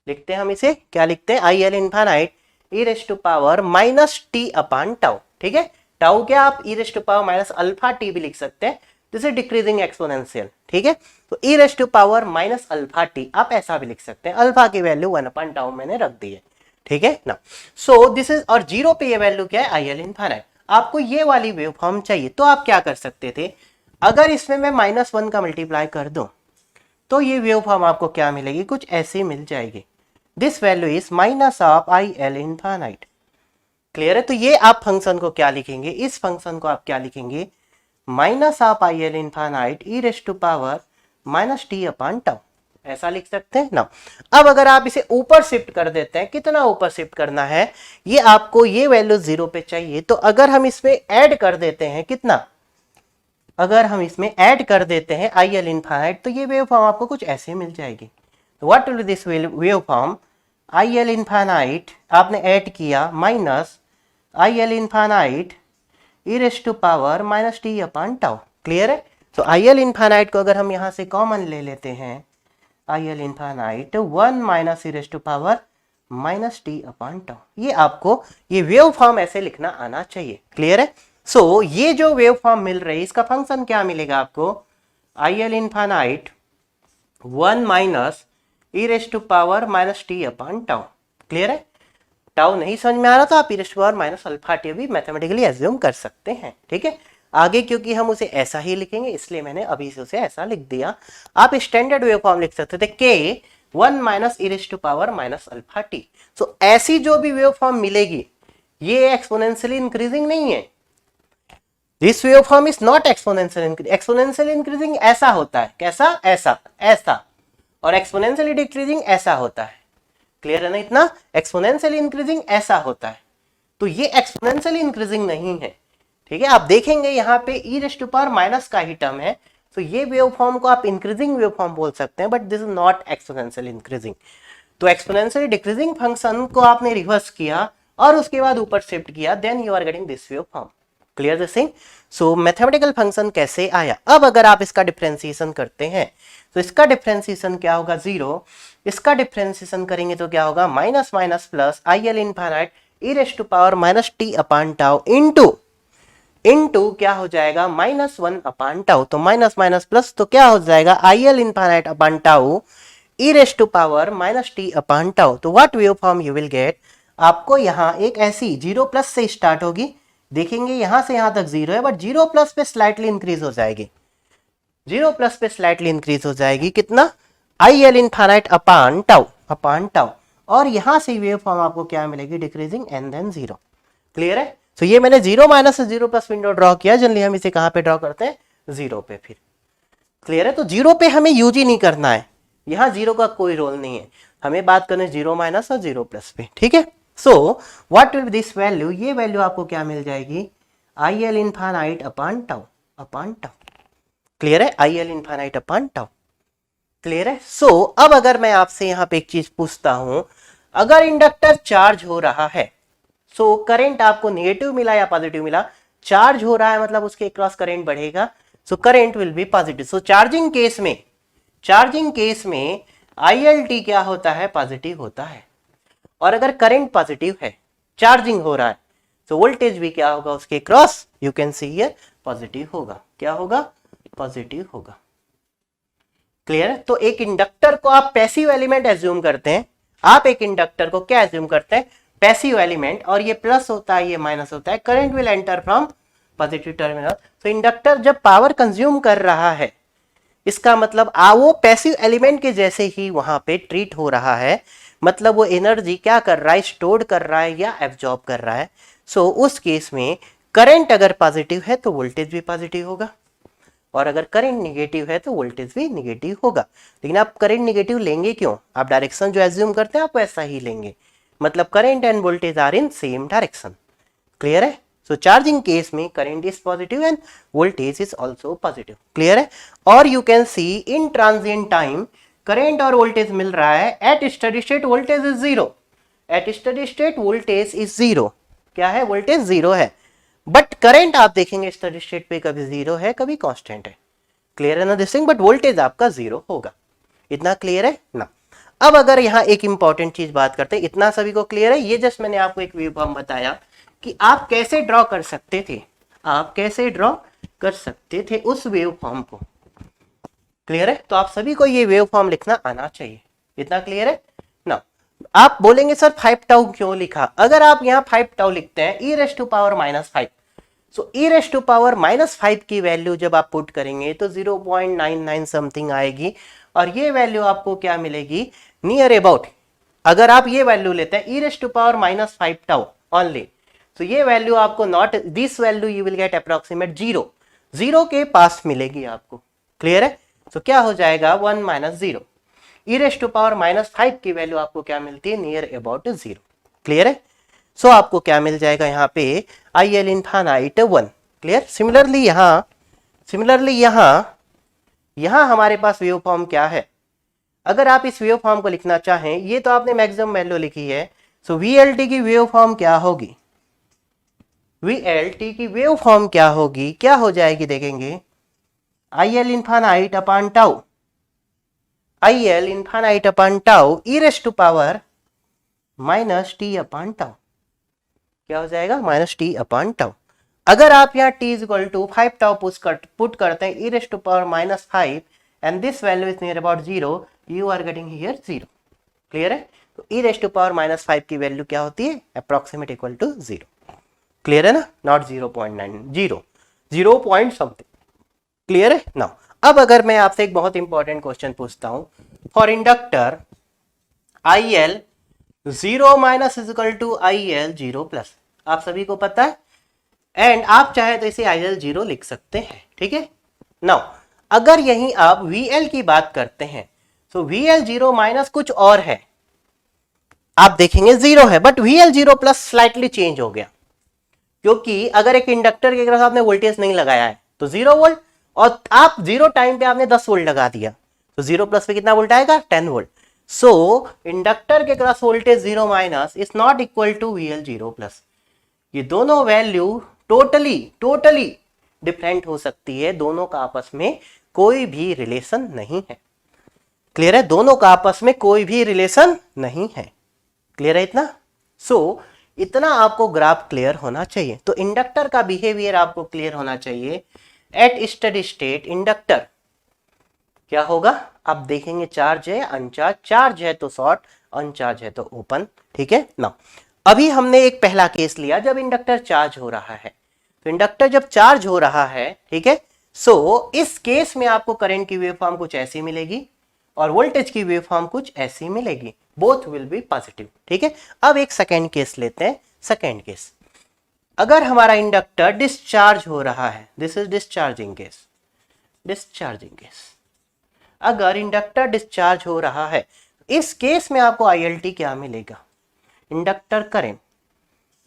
लिखते हैं हम इसे, क्या लिखते हैं, I L infinite E raise to power minus T upon tau, ठीक है। टाउ क्या आप e raise to power minus alpha t भी लिख सकते हैं, दिस इज डिक्रीजिंग एक्सपोनेंशियल, ठीक है। तो e raise to power minus alpha t आप ऐसा भी लिख सकते हैं, अल्फा की वैल्यू 1 अपॉन टाउ मैंने रख दी है, ठीक है ना। सो दिस इज, और जीरो पे ये वैल्यू क्या है, आई एल इनफाइनाइट। आपको ये वाली वेव फॉर्म चाहिए तो आप क्या कर सकते थे, अगर इसमें मैं -1 का मल्टीप्लाई कर दूं तो ये वेव फॉर्म आपको क्या मिलेगी, कुछ ऐसी मिल जाएगी, this value is minus of I L infinite, clear है। तो ये आप फंक्शन को क्या लिखेंगे, इस फंक्शन को आप क्या लिखेंगे, minus of I L infinite E raise to power minus T upon tau, ऐसा लिख सकते हैं ना। अब अगर आप इसे ऊपर शिफ्ट कर देते हैं, कितना ऊपर शिफ्ट करना है, ये आपको ये वैल्यू 0 पे चाहिए, तो अगर हम इसमें ऐड कर देते हैं कितना, अगर हम इसमें ऐड कर देते हैं आई एल इनफाइनाइट, तो ये वेव फॉर्म आपको कुछ ऐसे मिल जाएगी। What will be this wave form, I L infinite आपने ऐड किया minus I L infinite E raise to power minus T upon tau, clear है। तो आई एल इनफाइनाइट को अगर हम यहां से कॉमन ले लेते हैं, I L infinite 1 minus E raise to power minus T upon tau, ये आपको ये वेव फॉर्म ऐसे लिखना आना चाहिए, क्लियर है। सो ये जो वेव फॉर्म मिल रही है इसका फंक्शन क्या मिलेगा आपको, I L infinite 1 minus E raise to power minus T upon tau, clear है। टाउ नहीं समझ में आ रहा तो आप e raise to power minus alpha t भी मैथमेटिकली एज्यूम कर सकते हैं, ठीक है। आगे क्योंकि हम उसे ऐसा ही लिखेंगे इसलिए मैंने अभी से उसे ऐसा लिख दिया। आप स्टैंडर्ड वेव फॉर्म लिख सकते थे के 1 minus E raise to power minus alpha t. So ऐसी जो भी वेव फॉर्म मिलेगी ये एक्सपोनेंशियली इंक्रीजिंग नहीं है, this wave form is not exponential increasing ऐसा होता है, कैसा, ऐसा ऐसा, और एक्सपोनेंशियली डिक्रीजिंग ऐसा होता है, क्लियर है ना, इतना एक्सपोनेंशियली इंक्रीजिंग ऐसा होता है, तो ये एक्सपोनेंशियली इंक्रीजिंग नहीं है, ठीक है। आप देखेंगे यहाँ पे ई रेज टू पावर माइनस का ही टर्म है, तो ये वेव फॉर्म को आप इंक्रीजिंग वेव फॉर्म बोल सकते हैं, but this is not exponential increasing. तो एक्सपोनेंशियली डिक्रीजिंग फंक्शन को आपने रिवर्स किया और उसके बाद ऊपर शिफ्ट किया, then you are getting this wave form, clear this thing. So mathematical function कैसे आया, अब अगर आप इसका डिफरेंशिएशन करते हैं तो इसका डिफरेंशिएशन क्या होगा, 0, इसका डिफरेंशिएशन करेंगे तो क्या होगा, minus minus plus I L infinite E raise to power minus T upon tau into क्या हो जाएगा, -1 अपॉन टाउ, तो माइनस माइनस प्लस तो क्या हो जाएगा, I L infinite upon tau e raise to power minus T upon tau. तो what wave form you will get, आपको यहाँ एक ऐसी 0 प्लस से स्टार्ट होगी, देखेंगे यहां से यहां तक 0 है, बट 0 प्लस पे स्लाइटली इंक्रीज हो जाएगी, 0 प्लस पे स्लाइटली इंक्रीज हो जाएगी, कितना, आई एल इनफाइनाइट अपॉन टाउ, और यहां से वेव फॉर्म आपको क्या मिलेगी, डिक्रीजिंग एंड देन 0, क्लियर है। तो ये मैंने 0 माइनस से 0 प्लस विंडो ड्रॉ किया, जनरली हम इसे कहां पे ड्रॉ करते हैं, 0 पे, फिर क्लियर है। तो 0 पे हमें यूज ही नहीं करना है, यहां 0 का कोई रोल नहीं है, हमें बात करनी 0 माइनस और 0 प्लस पे, ठीक है। So what will be this value, ये वैल्यू आपको क्या मिल जाएगी, I L infinite upon tau, clear है, I L infinite upon tau, clear है। सो अब अगर मैं आपसे यहां पे एक चीज पूछता हूं, अगर इंडक्टर चार्ज हो रहा है, सो करंट आपको नेगेटिव मिला या पॉजिटिव मिला, चार्ज हो रहा है मतलब उसके क्रॉस करंट बढ़ेगा, so current will be positive. So charging case में आई एल टी क्या होता है, पॉजिटिव होता है, और अगर करंट पॉजिटिव है, चार्जिंग हो रहा है, तो वोल्टेज भी क्या होगा उसके cross, you can see here positive होगा, क्या होगा, पॉजिटिव होगा, क्लियर है। तो एक इंडक्टर को आप पैसिव एलिमेंट एज्यूम करते हैं, आप एक इंडक्टर को क्या एज्यूम करते हैं, पैसिव एलिमेंट, और ये प्लस होता है ये माइनस होता है, current will enter from positive terminal. तो इंडक्टर जब पावर कंज्यूम कर रहा है, इसका मतलब वो पैसिव एलिमेंट के जैसे ही वहां पे ट्रीट हो रहा है, मतलब वो एनर्जी क्या कर रहा है, स्टोर कर रहा है या एब्जॉर्ब कर रहा है। सो उस केस में करंट अगर पॉजिटिव है तो वोल्टेज भी पॉजिटिव होगा, और अगर करंट निगेटिव है तो वोल्टेज भी निगेटिव होगा। लेकिन आप करंट निगेटिव लेंगे क्यों, आप डायरेक्शन जो एज्यूम करते हैं आप वैसा ही लेंगे, मतलब current and voltage are in same direction, clear है। सो चार्जिंग केस में current is positive and voltage is also positive, clear है। और you can see in transient time current और वोल्टेज मिल रहा है, at study state voltage is zero, at study state voltage is zero, क्या है, voltage zero है, but current आप देखेंगे स्टडी स्टेट पे कभी जीरो है कभी कांस्टेंट है, क्लियर है ना दिस थिंग, बट वोल्टेज आपका जीरो होगा, इतना क्लियर है ना। अब अगर यहाँ एक इंपॉर्टेंट चीज बात करते हैं, इतना सभी को क्लियर है, ये जस्ट मैंने आपको एक वेवफॉर्म बताया कि आप कैसे ड्रॉ कर सकते थे, आप कैसे ड्रॉ कर सकते थे उस वेवफॉर्म को, क्लियर है, तो आप सभी को ये वेवफॉर्म लिखना आना चाहिए, इतना क्लियर है ना। आप बोलेंगे सर 5 टाउ क्यों लिखा, अगर आप यहाँ 5 टाउ लिखते हैं e raise to power -5, so e raise to power -5 की वैल्यू जब आप पुट करेंगे तो 0.99 समथिंग आएगी, और ये वैल्यू आपको क्या मिलेगी, नियर अबाउट, अगर आप ये वैल्यू लेते हैं e raise to power -5 tau only, तो ये वैल्यू आपको not this value you will get approximate zero के पास मिलेगी आपको, क्लियर है, तो क्या हो जाएगा 1 - 0, e रेज़ टू पावर -5 की वैल्यू आपको क्या मिलती है, नियर अबाउट 0, क्लियर है, सो आपको क्या मिल जाएगा यहाँ पे आई एल इनफाइनाइट 1, क्लियर। सिमिलरली यहाँ हमारे पास वेव फॉर्म क्या है, अगर आप इस वेव फॉर्म को लिखना चाहें, ये तो आपने मैक्सिमम वैल्यू लिखी है, सो वीएलटी की वेव फॉर्म क्या होगी, वीएलटी की वेव फॉर्म क्या होगी, क्या हो जाएगी देखेंगे, I L infinite upon tau, I L infinite upon tau E raise to power -t upon tau, क्या हो जाएगा, -t अपॉन टाउ। अगर आप यहाँ t is equal to 5 tau put करते हैं e raise to power -5 and this value is near about 0, you are getting here 0, clear है, तो e रेज़ टू पावर -5 की वैल्यू क्या होती है, अप्रोक्सीमेट इक्वल टू 0, क्लियर है ना, नॉट 0.9, 0 पॉइंट समथिंग, क्लियर है ना। अब अगर मैं आपसे एक बहुत इंपॉर्टेंट क्वेश्चन पूछता हूं, for inductor I L 0 minus is equal to I L 0 plus, आप सभी को पता है, एंड आप चाहे तो इसे आई एल 0 लिख सकते हैं, ठीक है। नाउ अगर यहीं आप वी एल की बात करते हैं, तो वी एल 0 माइनस कुछ और है, आप देखेंगे 0 है, but we L 0 plus slightly change हो गया, क्योंकि अगर एक इंडक्टर के अगर आपने वोल्टेज नहीं लगाया है तो 0 वोल्ट, और आप 0 टाइम पे आपने 10 वोल्ट लगा दिया, तो 0 प्लस पे कितना वोल्ट आएगा, 10 वोल्ट, सो इंडक्टर के cross voltage 0 minus is not equal to VL 0 plus, ये दोनों वैल्यू टोटली डिफरेंट हो सकती है, दोनों का आपस में कोई भी रिलेशन नहीं है, क्लियर है, दोनों का आपस में कोई भी रिलेशन नहीं है, क्लियर है इतना। सो इतना आपको ग्राफ क्लियर होना चाहिए, तो इंडक्टर का बिहेवियर आपको क्लियर होना चाहिए। एट स्टडी स्टेट इंडक्टर क्या होगा, आप देखेंगे चार्ज है अनचार्ज, चार्ज है तो शॉर्ट, अनचार्ज है तो ओपन, ठीक है ना। अभी हमने एक पहला केस लिया जब इंडक्टर चार्ज हो रहा है, तो इंडक्टर जब चार्ज हो रहा है, ठीक है, सो इस केस में आपको करंट की वेवफॉर्म कुछ ऐसी मिलेगी और वोल्टेज की वेवफॉर्म कुछ ऐसी मिलेगी, बोथ विल बी पॉजिटिव, ठीक है। अब एक सेकेंड केस लेते हैं, सेकेंड केस, अगर हमारा इंडक्टर डिस्चार्ज हो रहा है, this is discharging case, discharging case, अगर इंडक्टर डिस्चार्ज हो रहा है, इस केस में आपको ILT क्या मिलेगा, inductor current,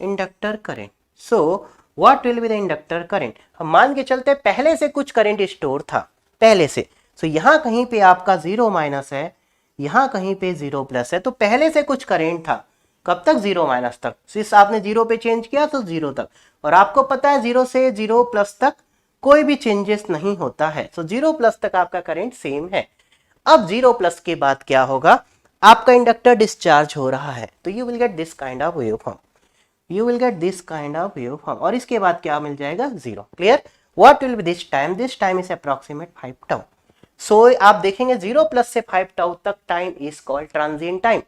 inductor current, so what will be the inductor current, हम मान के चलते पहले से कुछ करंट स्टोर था पहले से, सो यहां कहीं पे आपका 0 माइनस है, यहां कहीं पे 0 प्लस है, तो पहले से कुछ करंट था, कब तक, 0 माइनस तक, सिर्फ आपने 0 पे चेंज किया तो 0 तक, और आपको पता है 0 से 0 प्लस तक कोई भी चेंजेस नहीं होता है, सो 0 प्लस तक आपका करंट सेम है। अब 0 प्लस के बाद क्या होगा, आपका इंडक्टर डिस्चार्ज हो रहा है, तो you will get this kind of waveform, you will get this kind of waveform, और इसके बाद क्या मिल जाएगा, 0, clear. What will be this time is approximate 5 tau, so आप देखेंगे 0 प्लस से 5 टाउ तक time is called transient time,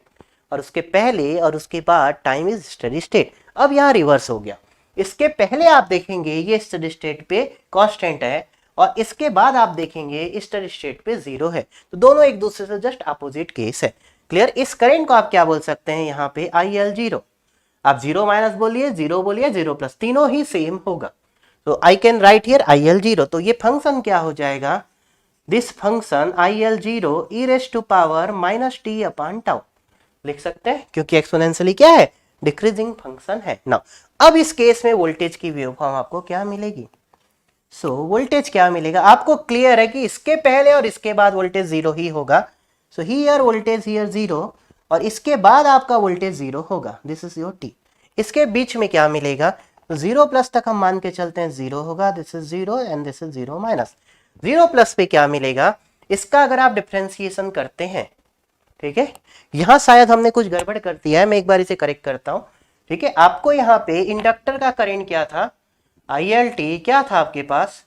और उसके पहले और उसके बाद टाइम इज स्टडी स्टेट। अब यहाँ रिवर्स हो गया, इसके पहले आप देखेंगे ये स्टडी स्टेट पे कांस्टेंट है, और इसके बाद आप देखेंगे स्टडी स्टेट पे 0 है, तो दोनों एक दूसरे से जस्ट अपोजिट केस है, क्लियर। इस करंट को आप क्या बोल सकते हैं, यहाँ पे IL0, आप 0 माइनस बोलिए, 0 बोलिए, 0 प्लस, तीनों ही सेम होगा, तो I can write here IL0, तो ये फंक्शन क्या हो जाएगा, this function IL0 e raise to power -t upon tau लिख सकते हैं, क्योंकि एक्सपोनेंशियली क्या है, डिक्रीजिंग फंक्शन है ना। अब इस केस में वोल्टेज की वेवफॉर्म आपको क्या मिलेगी, सो वोल्टेज क्या मिलेगा, आपको क्लियर है कि इसके पहले और इसके बाद वोल्टेज 0 ही होगा, सो हियर वोल्टेज हियर 0 और इसके बाद आपका वोल्टेज 0 होगा, दिस इज योर टी। इसके बीच में क्या मिलेगा, 0 प्लस तक हम मान के चलते हैं 0 होगा, this is 0 and this is 0 minus. 0 plus पे क्या मिलेगा, इसका अगर आप डिफरेंशिएशन करते हैं, ठीक है, यहां शायद हमने कुछ गड़बड़ कर दिया है, मैं एक बार इसे करेक्ट करता हूं, ठीक है। आपको यहाँ पे इंडक्टर का करंट क्या था, ILT क्या था आपके पास,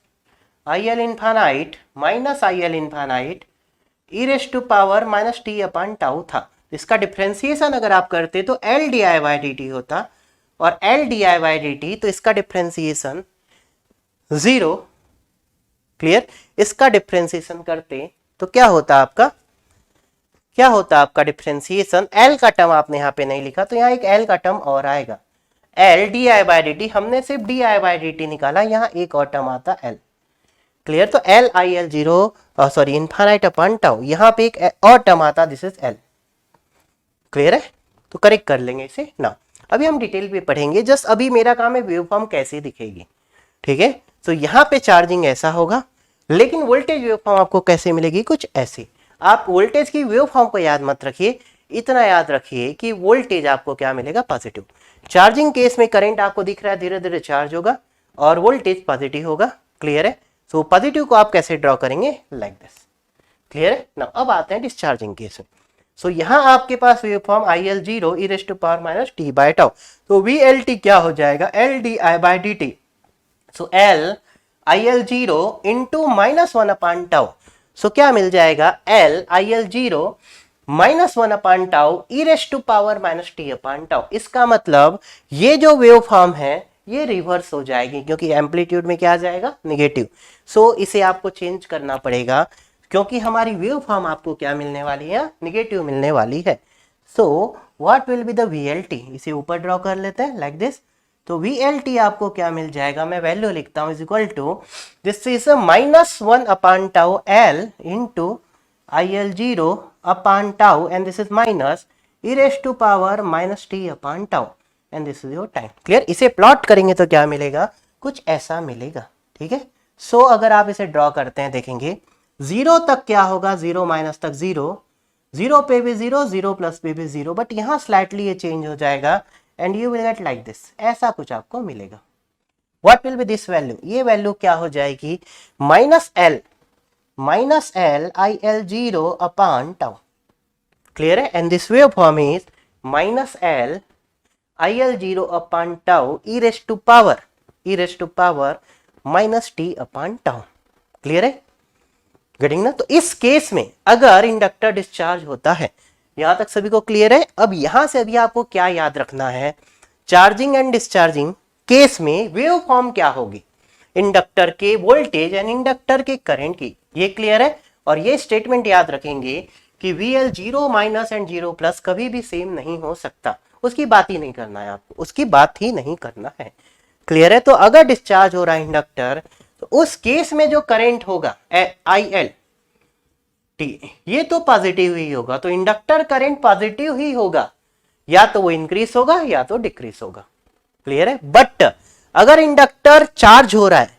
IL infinite minus IL infinite e raise to power minus T upon tau था। इसका डिफरेंशिएशन अगर आप करते तो L d by d t होता, और L d by d t, तो इसका डिफरेंशिएशन 0, क्लियर। इसका डिफरेंशिएशन करते तो क्या होता आपका, क्या होता आपका डिफरेंशिएशन, L का टर्म आपने यहाँ पे नहीं लिखा तो यहाँ एक L का टर्म और आएगा, L d by d T, हमने सिर्फ डी बाई डी टी निकाला, यहाँ एक और टर्म आता L, क्लियर। तो L IL 0 sorry infinite upon tau, यहाँ पे एक और टर्म आता, दिस इज L, क्लियर है। तो करेक्ट कर लेंगे इसे ना, अभी हम डिटेल पे पढ़ेंगे, जस्ट अभी मेरा काम है वेवफॉर्म कैसे दिखेगी, ठीक है। तो यहाँ पे चार्जिंग ऐसा होगा, लेकिन वोल्टेज वेवफॉर्म आपको कैसे मिलेगी, कुछ ऐसे। आप वोल्टेज की वेवफॉर्म को याद मत रखिए, इतना याद रखिए कि वोल्टेज आपको क्या मिलेगा, पॉजिटिव। चार्जिंग केस में करंट आपको दिख रहा है धीरे धीरे चार्ज होगा और वोल्टेज पॉजिटिव होगा, क्लियर है। सो पॉजिटिव को आप कैसे ड्रॉ करेंगे, लाइक दिस, क्लियर है ना। अब आते हैं डिस्चार्जिंग केस में। सो यहाँ आपके पास waveform IL 0 e raise to power minus t by tau, तो VLT क्या हो जाएगा, L d by d t. So L IL 0 into minus 1 upon tau, so क्या मिल जाएगा, L IL 0 minus 1 upon tau e raise to power minus T upon tau. इसका मतलब ये जो वेवफॉर्म है ये रिवर्स हो जाएगी, क्योंकि एम्पलीट्यूड में क्या आ जाएगा, नेगेटिव। सो इसे आपको चेंज करना पड़ेगा, क्योंकि हमारी वेव फॉर्म आपको क्या मिलने वाली है, नेगेटिव मिलने वाली है। So what will be the VLT, इसे ऊपर ड्रॉ कर लेते हैं लाइक दिस। तो VLT आपको क्या मिल जाएगा, मैं वैल्यू लिखता हूं, is equal to this is minus 1 upon tau L into IL 0 upon tau and this is minus e raise to power minus T upon tau and this is your time, clear. इसे plot करेंगे तो क्या मिलेगा, कुछ ऐसा मिलेगा, ठीक है। सो अगर आप इसे ड्रॉ करते हैं देखेंगे 0 तक क्या होगा, 0 माइनस तक 0, 0 पे भी 0, 0 प्लस पे भी 0, बट यहाँ स्लाइटली ये चेंज हो जाएगा and you will get like this, ऐसा कुछ आपको मिलेगा। What will be this value, ये वैल्यू क्या हो जाएगी, minus L IL 0 upon tau, clear है। And this wave form is minus L IL 0 upon tau e raise to power minus T upon tau, clear है, getting ना। तो इस case में अगर इंडक्टर डिस्चार्ज होता है, यहां तक सभी को क्लियर है। अब यहां से अभी आपको क्या याद रखना है, चार्जिंग एंड डिस्चार्जिंग केस में वेव फॉर्म क्या होगी, इंडक्टर के वोल्टेज एंड इंडक्टर के करंट की, ये क्लियर है। और ये स्टेटमेंट याद रखेंगे कि VL 0 माइनस एंड 0 प्लस कभी भी सेम नहीं हो सकता, उसकी बात ही नहीं करना है आपको, उसकी बात ही नहीं करना है, क्लियर है। तो अगर डिस्चार्ज हो रहा है इंडक्टर, तो उस केस में जो करंट होगा IL T, ये तो पॉजिटिव ही होगा, तो इंडक्टर करंट पॉजिटिव ही होगा, या तो वो इंक्रीज होगा या तो डिक्रीज होगा, क्लियर है। बट अगर इंडक्टर चार्ज हो रहा है,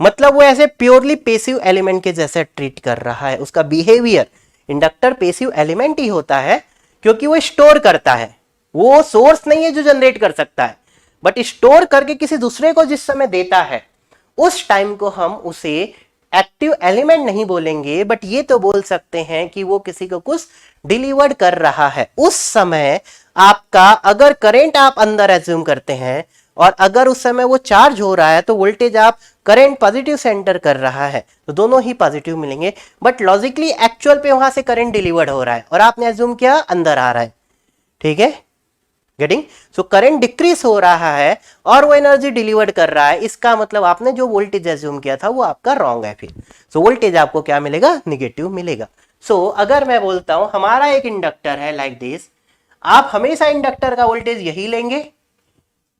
मतलब वो ऐसे प्योरली पेसिव एलिमेंट के जैसे ट्रीट कर रहा है, उसका बिहेवियर, इंडक्टर पेसिव एलिमेंट ही होता है, क्योंकि वो स्टोर करता है, वो सोर्स नहीं है जो जनरेट कर सकता है, बट स्टोर करके किसी दूसरे को जिस समय देता है, उस टाइम को हम उसे एक्टिव एलिमेंट नहीं बोलेंगे, बट ये तो बोल सकते हैं कि वो किसी को कुछ डिलीवर्ड कर रहा है। उस समय आपका अगर करंट आप अंदर एज्यूम करते हैं और अगर उस समय वो चार्ज हो रहा है, तो वोल्टेज आप करंट पॉजिटिव से एंटर कर रहा है, तो दोनों ही पॉजिटिव मिलेंगे। बट लॉजिकली एक्चुअल पे वहां से करंट डिलीवर्ड हो रहा है और आपने एज्यूम किया अंदर आ रहा है, ठीक है, गेटिंग। सो करंट डिक्रीज हो रहा है और वो एनर्जी डिलीवर्ड कर रहा है, इसका मतलब आपने जो वोल्टेज एज्यूम किया था वो आपका रॉन्ग है फिर। सो वोल्टेज आपको क्या मिलेगा, नेगेटिव मिलेगा। सो अगर मैं बोलता हूं हमारा एक इंडक्टर है लाइक दिस, आप हमेशा इंडक्टर का वोल्टेज यही लेंगे,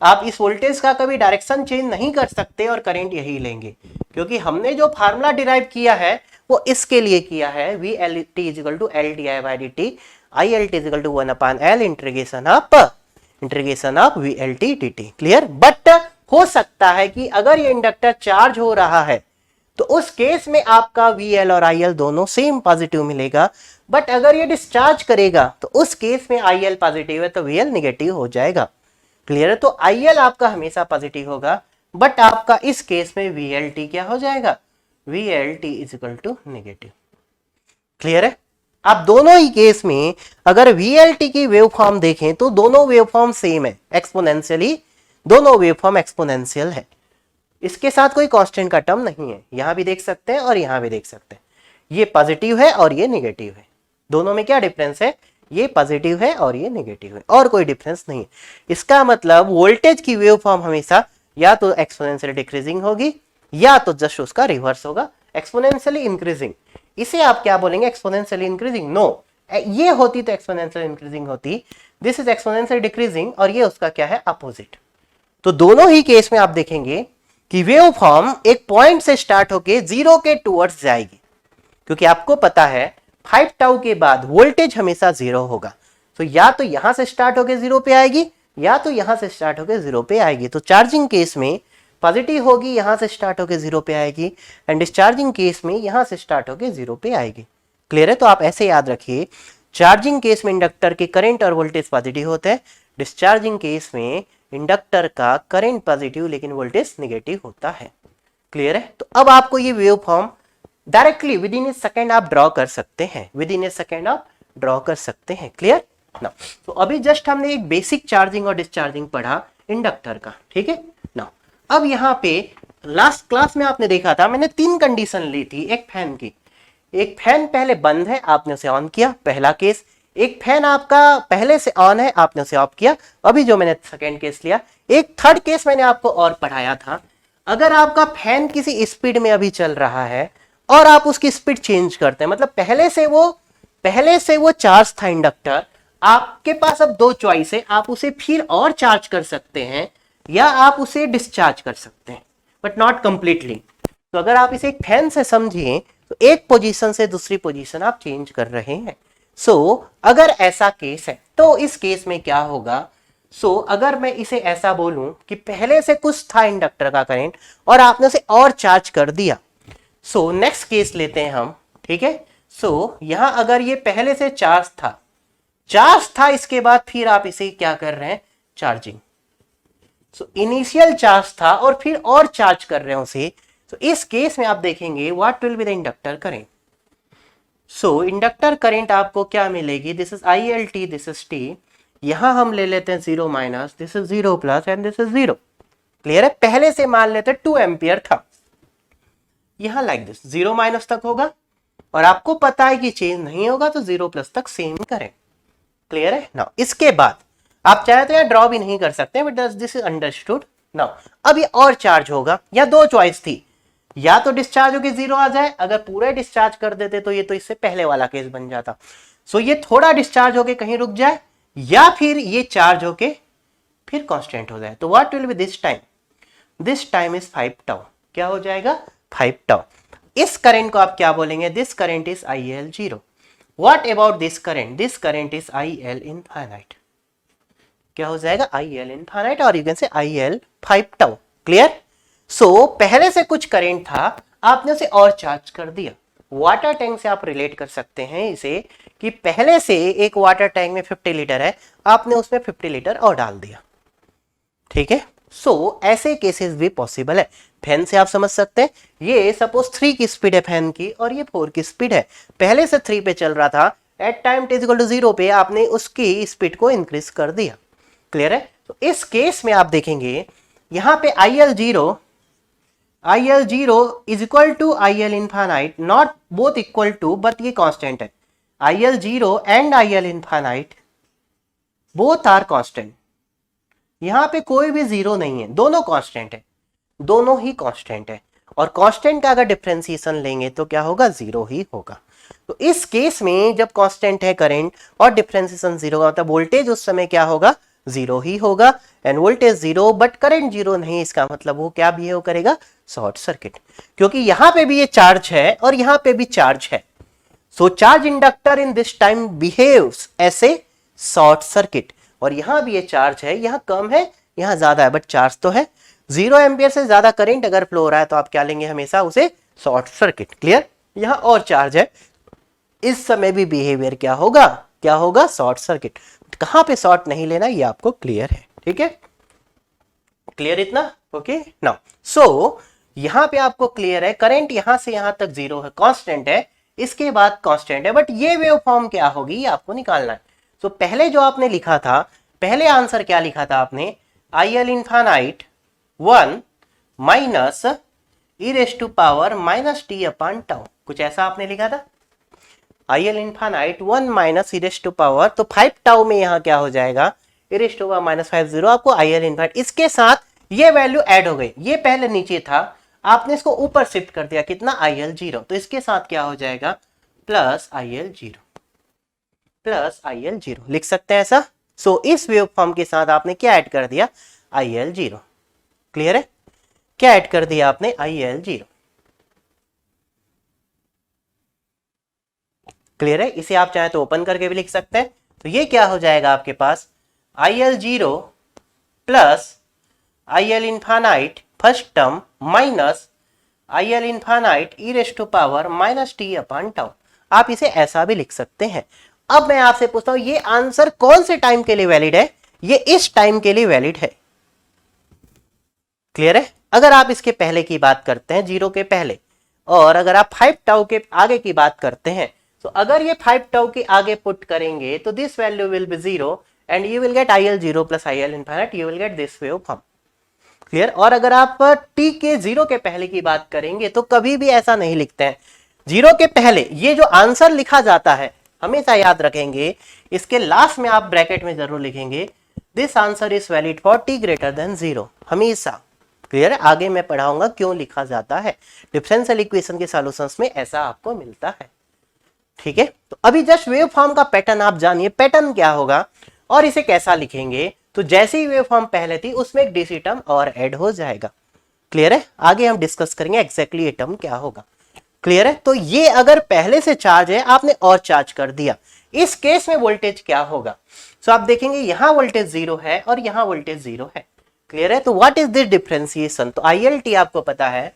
आप इस वोल्टेज का कभी डायरेक्शन चेंज नहीं कर सकते और करंट यही लेंगे, क्योंकि हमने जो फार्मूला डिराइव किया है वो इसके लिए किया है, VLT equal to L di by dt, ILT इक्वल टू 1 अपॉन L integration of VLT dt, clear. But हो सकता है कि अगर ये इंडक्टर चार्ज हो रहा है तो उस केस में आपका VL और IL दोनों सेम पॉजिटिव मिलेगा। बट अगर ये डिस्चार्ज करेगा तो उस केस में IL पॉजिटिव है तो VL निगेटिव हो जाएगा। क्लियर है? तो IL आपका हमेशा पॉजिटिव होगा, बट आपका इस केस में VLT क्या हो जाएगा, VLT is equal to negative. Clear है? आप दोनों ही केस में अगर VLT की वेव फॉर्म देखें तो दोनों वेव फॉर्म सेम है, एक्सपोनेंशियली दोनों वेव फॉर्म एक्सपोनेंशियल है। इसके साथ कोई कांस्टेंट का टर्म नहीं है, यहां भी देख सकते हैं और यहां भी देख सकते हैं। ये पॉजिटिव है और ये निगेटिव है, दोनों में क्या डिफरेंस है, ये पॉजिटिव है और ये निगेटिव है, और कोई डिफरेंस नहीं है। इसका मतलब वोल्टेज की वेव फॉर्म हमेशा या तो एक्सपोनेंशियल डिक्रीजिंग होगी या तो जस्ट उसका रिवर्स होगा, एक्सपोनेंशियली इंक्रीजिंग। इसे आप क्या बोलेंगे, एक्सपोनेंशियली इंक्रीजिंग? नो, ये होती तो एक्सपोनेंशियल इंक्रीजिंग होती, दिस इज एक्सपोनेंशियल डिक्रीजिंग, और ये उसका क्या है, अपोजिट। तो दोनों ही केस में आप देखेंगे कि वेव फॉर्म एक पॉइंट से स्टार्ट होके जीरो के टुवर्ड्स जाएगी, क्योंकि आपको पता है 5 टाउ के बाद वोल्टेज हमेशा जीरो होगा। तो या तो यहां से स्टार्ट होके जीरो पे आएगी या तो यहां से स्टार्ट होके जीरो पे आएगी। तो चार्जिंग केस में पॉजिटिव होगी, यहां से स्टार्ट होके जीरो पे आएगी, एंड डिस्चार्जिंग केस में यहां से स्टार्ट होके जीरो पे आएगी। क्लियर है? तो आप ऐसे याद रखिए, चार्जिंग केस में इंडक्टर के करंट और वोल्टेज पॉजिटिव होते हैं, डिस्चार्जिंग केस में इंडक्टर का करंट पॉजिटिव लेकिन वोल्टेज निगेटिव होता है। क्लियर है? तो अब आपको ये wave form directly with in A second आप ड्रॉ कर सकते हैं, विद इन ए सेकेंड आप ड्रॉ कर सकते हैं। क्लियर ना? तो अभी जस्ट हमने एक बेसिक चार्जिंग और डिस्चार्जिंग पढ़ा इंडक्टर का, ठीक है ना? अब यहाँ पे लास्ट क्लास में आपने देखा था, मैंने 3 कंडीशन ली थी एक फैन की। एक फैन पहले बंद है, आपने उसे ऑन किया, पहला केस। एक फैन आपका पहले से ऑन है, आपने उसे ऑफ किया, अभी जो मैंने सेकेंड केस लिया। एक थर्ड केस मैंने आपको और पढ़ाया था, अगर आपका फैन किसी स्पीड में अभी चल रहा है और आप उसकी स्पीड चेंज करते हैं, मतलब पहले से वो चार्ज था इंडक्टर, आपके पास अब 2 चॉइस है, आप उसे फिर और चार्ज कर सकते हैं या आप उसे डिस्चार्ज कर सकते हैं, बट नॉट कंप्लीटली। तो अगर आप इसे एक फैन से समझिए तो एक पोजीशन से दूसरी पोजीशन आप चेंज कर रहे हैं। अगर ऐसा केस है तो इस केस में क्या होगा, अगर मैं इसे ऐसा बोलूं कि पहले से कुछ था इंडक्टर का करंट और आपने उसे और चार्ज कर दिया। नेक्स्ट केस लेते हैं हम, ठीक है? यहां अगर ये पहले से चार्ज था, इसके बाद फिर आप इसे क्या कर रहे हैं, चार्जिंग। इनिशियल चार्ज था और फिर और चार्ज कर रहे हैं उसे। इस केस में आप देखेंगे what will be the inductor current. Inductor current आपको क्या मिलेगी, this is ILT, this is T। यहां हम ले लेते हैं 0 minus, this is 0 plus and this is 0। Clear है? पहले से मान लेते हैं 2 एम्पियर था, यहां लाइक दिस 0 माइनस तक होगा और आपको पता है कि चेंज नहीं होगा तो 0 प्लस तक सेम करें। क्लियर है ना? इसके बाद आप चाहे तो यहां ड्रॉ भी नहीं कर सकते, but this is understood now. अब ये और चार्ज होगा, या 2 चॉइस थी, या तो डिस्चार्ज होके 0 आ जाए, अगर पूरा डिस्चार्ज कर देते तो ये तो इससे पहले वाला केस बन जाता। ये थोड़ा डिस्चार्ज होके कहीं रुक जाए या फिर ये चार्ज होके फिर कांस्टेंट हो जाए। तो what will be this time, this time is 5 tau. क्या हो जाएगा, 5 टाउ। इस करंट को आप क्या बोलेंगे, this current is IL0। What about this current, this current is IL infinite. क्या हो जाएगा, IL इनफाइनाइट, और यू कैन से IL 5 टाउ। क्लियर? पहले से कुछ करंट था, आपने उसे और चार्ज कर दिया। वाटर टैंक से आप रिलेट कर सकते हैं इसे कि पहले से एक वाटर टैंक में 50 लीटर है, आपने उसमें 50 लीटर और डाल दिया। ठीक है? ऐसे केसेस भी पॉसिबल है। फैन से आप समझ सकते हैं, ये सपोज 3 की स्पीड है फैन की और ये 4 की स्पीड है, पहले से 3 पे चल रहा था, एट टाइम t = 0 पे आपने उसकी स्पीड को इंक्रीज कर दिया। क्लियर है? तो इस केस में आप देखेंगे यहां पे IL0 is equal to IL infinite, not both equal to, but ये कांस्टेंट है। IL0 and IL infinite both are constant. यहां पे कोई भी जीरो नहीं है, दोनों कांस्टेंट है, दोनों ही कांस्टेंट है। और कांस्टेंट का अगर डिफरेंशिएशन लेंगे तो क्या होगा, 0 ही होगा। तो इस केस में जब कांस्टेंट है करंट और डिफरेंशिएशन 0 होगा, मतलब वोल्टेज उस समय क्या होगा, 0 ही होगा। एंड वोल्टेज 0 बट करंट 0 नहीं, इसका मतलब वो क्या बिहेव करेगा, शॉर्ट सर्किट, क्योंकि यहां पे भी ये चार्ज है और यहां पे भी चार्ज है। Charge inductor in this time behaves as a short circuit. और यहां भी ये चार्ज है, यहां कम है, यहां ज्यादा है, बट चार्ज तो है। 0 एम्पियर से ज्यादा करंट अगर फ्लो हो रहा है तो आप क्या लेंगे, हमेशा उसे शॉर्ट सर्किट। क्लियर, यहां और चार्ज है, इस समय भी बिहेवियर क्या होगा, क्या होगा, शॉर्ट सर्किट। कहां पे शॉर्ट नहीं लेना ये आपको क्लियर है, ठीक है, क्लियर इतना, ओके नाउ। सो यहां पे आपको क्लियर है, करंट यहां से यहां तक जीरो है, कांस्टेंट है, इसके बाद कांस्टेंट है, बट ये वेव फॉर्म क्या होगी ये आपको निकालना है। तो पहले जो आपने लिखा था, पहले आंसर क्या लिखा था आपने, I L infinite 1 minus E raise to power minus T upon tau, कुछ ऐसा आपने लिखा था। I L infinite 1 minus E raise to power, तो 5 टाउ में यहाँ क्या हो जाएगा, e raise to power minus 50, आपको आई एल इनफाइनाइट, इसके साथ ये वैल्यू ऐड हो गई, ये पहले नीचे था, आपने इसको ऊपर शिफ्ट कर दिया, कितना, आई एल 0, तो इसके साथ क्या हो जाएगा, plus I L 0, plus I L 0 लिख सकते हैं ऐसा। सो इस वेव फॉर्म के साथ आपने क्या ऐड कर दिया, आई एल 0। क्लियर है, क्या ऐड कर दिया आपने, आई एल 0। क्लियर है, इसे आप चाहे तो ओपन करके भी लिख सकते हैं। तो ये क्या हो जाएगा आपके पास, I L 0 plus I L infinite first term minus I L infinite E raise to power minus T upon tau. आप इसे ऐसा भी लिख सकते हैं। अब मैं आपसे पूछता हूं ये आंसर कौन से टाइम के लिए वैलिड है, ये इस टाइम के लिए वैलिड है। क्लियर है, अगर आप इसके पहले की बात करते हैं, 0 के पहले, और अगर आप 5 टाउ के आगे की बात करते हैं, तो अगर ये 5 टाउ के आगे पुट करेंगे तो this value will be 0 and you will gate I L 0 plus I L infinite, you will get this wave form. Clear, और अगर आप t के 0 के पहले की बात करेंगे तो कभी भी ऐसा नहीं लिखते हैं, 0 के पहले ये जो आंसर लिखा जाता है हमेशा याद रखेंगे, इसके लास्ट में आप ब्रैकेट में जरूर लिखेंगे this answer is valid for t greater than 0, हमेशा। क्लियर है, आगे मैं पढ़ाऊंगा क्यों लिखा जाता है, डिफरेंशियल इक्वेशन के सॉल्यूशंस में ऐसा आपको मिलता है। ठीक है, तो अभी जस्ट वेव फॉर्म का पैटर्न आप जानिए, पैटर्न क्या होगा और इसे कैसा लिखेंगे। तो जैसे ही वेव फॉर्म पहले थी उसमें एक डीसी टर्म और ऐड हो जाएगा। क्लियर है, आगे हम डिस्कस करेंगे एग्जैक्टली ये टर्म क्या होगा। क्लियर है, तो ये अगर पहले से चार्ज है, आपने और चार्ज कर दिया, इस केस में वोल्टेज क्या होगा। सो आप देखेंगे यहां वोल्टेज 0 है और यहां वोल्टेज 0 है। क्लियर है, तो व्हाट इज दिस डिफरेंशिएशन, तो आई एल टी आपको पता है,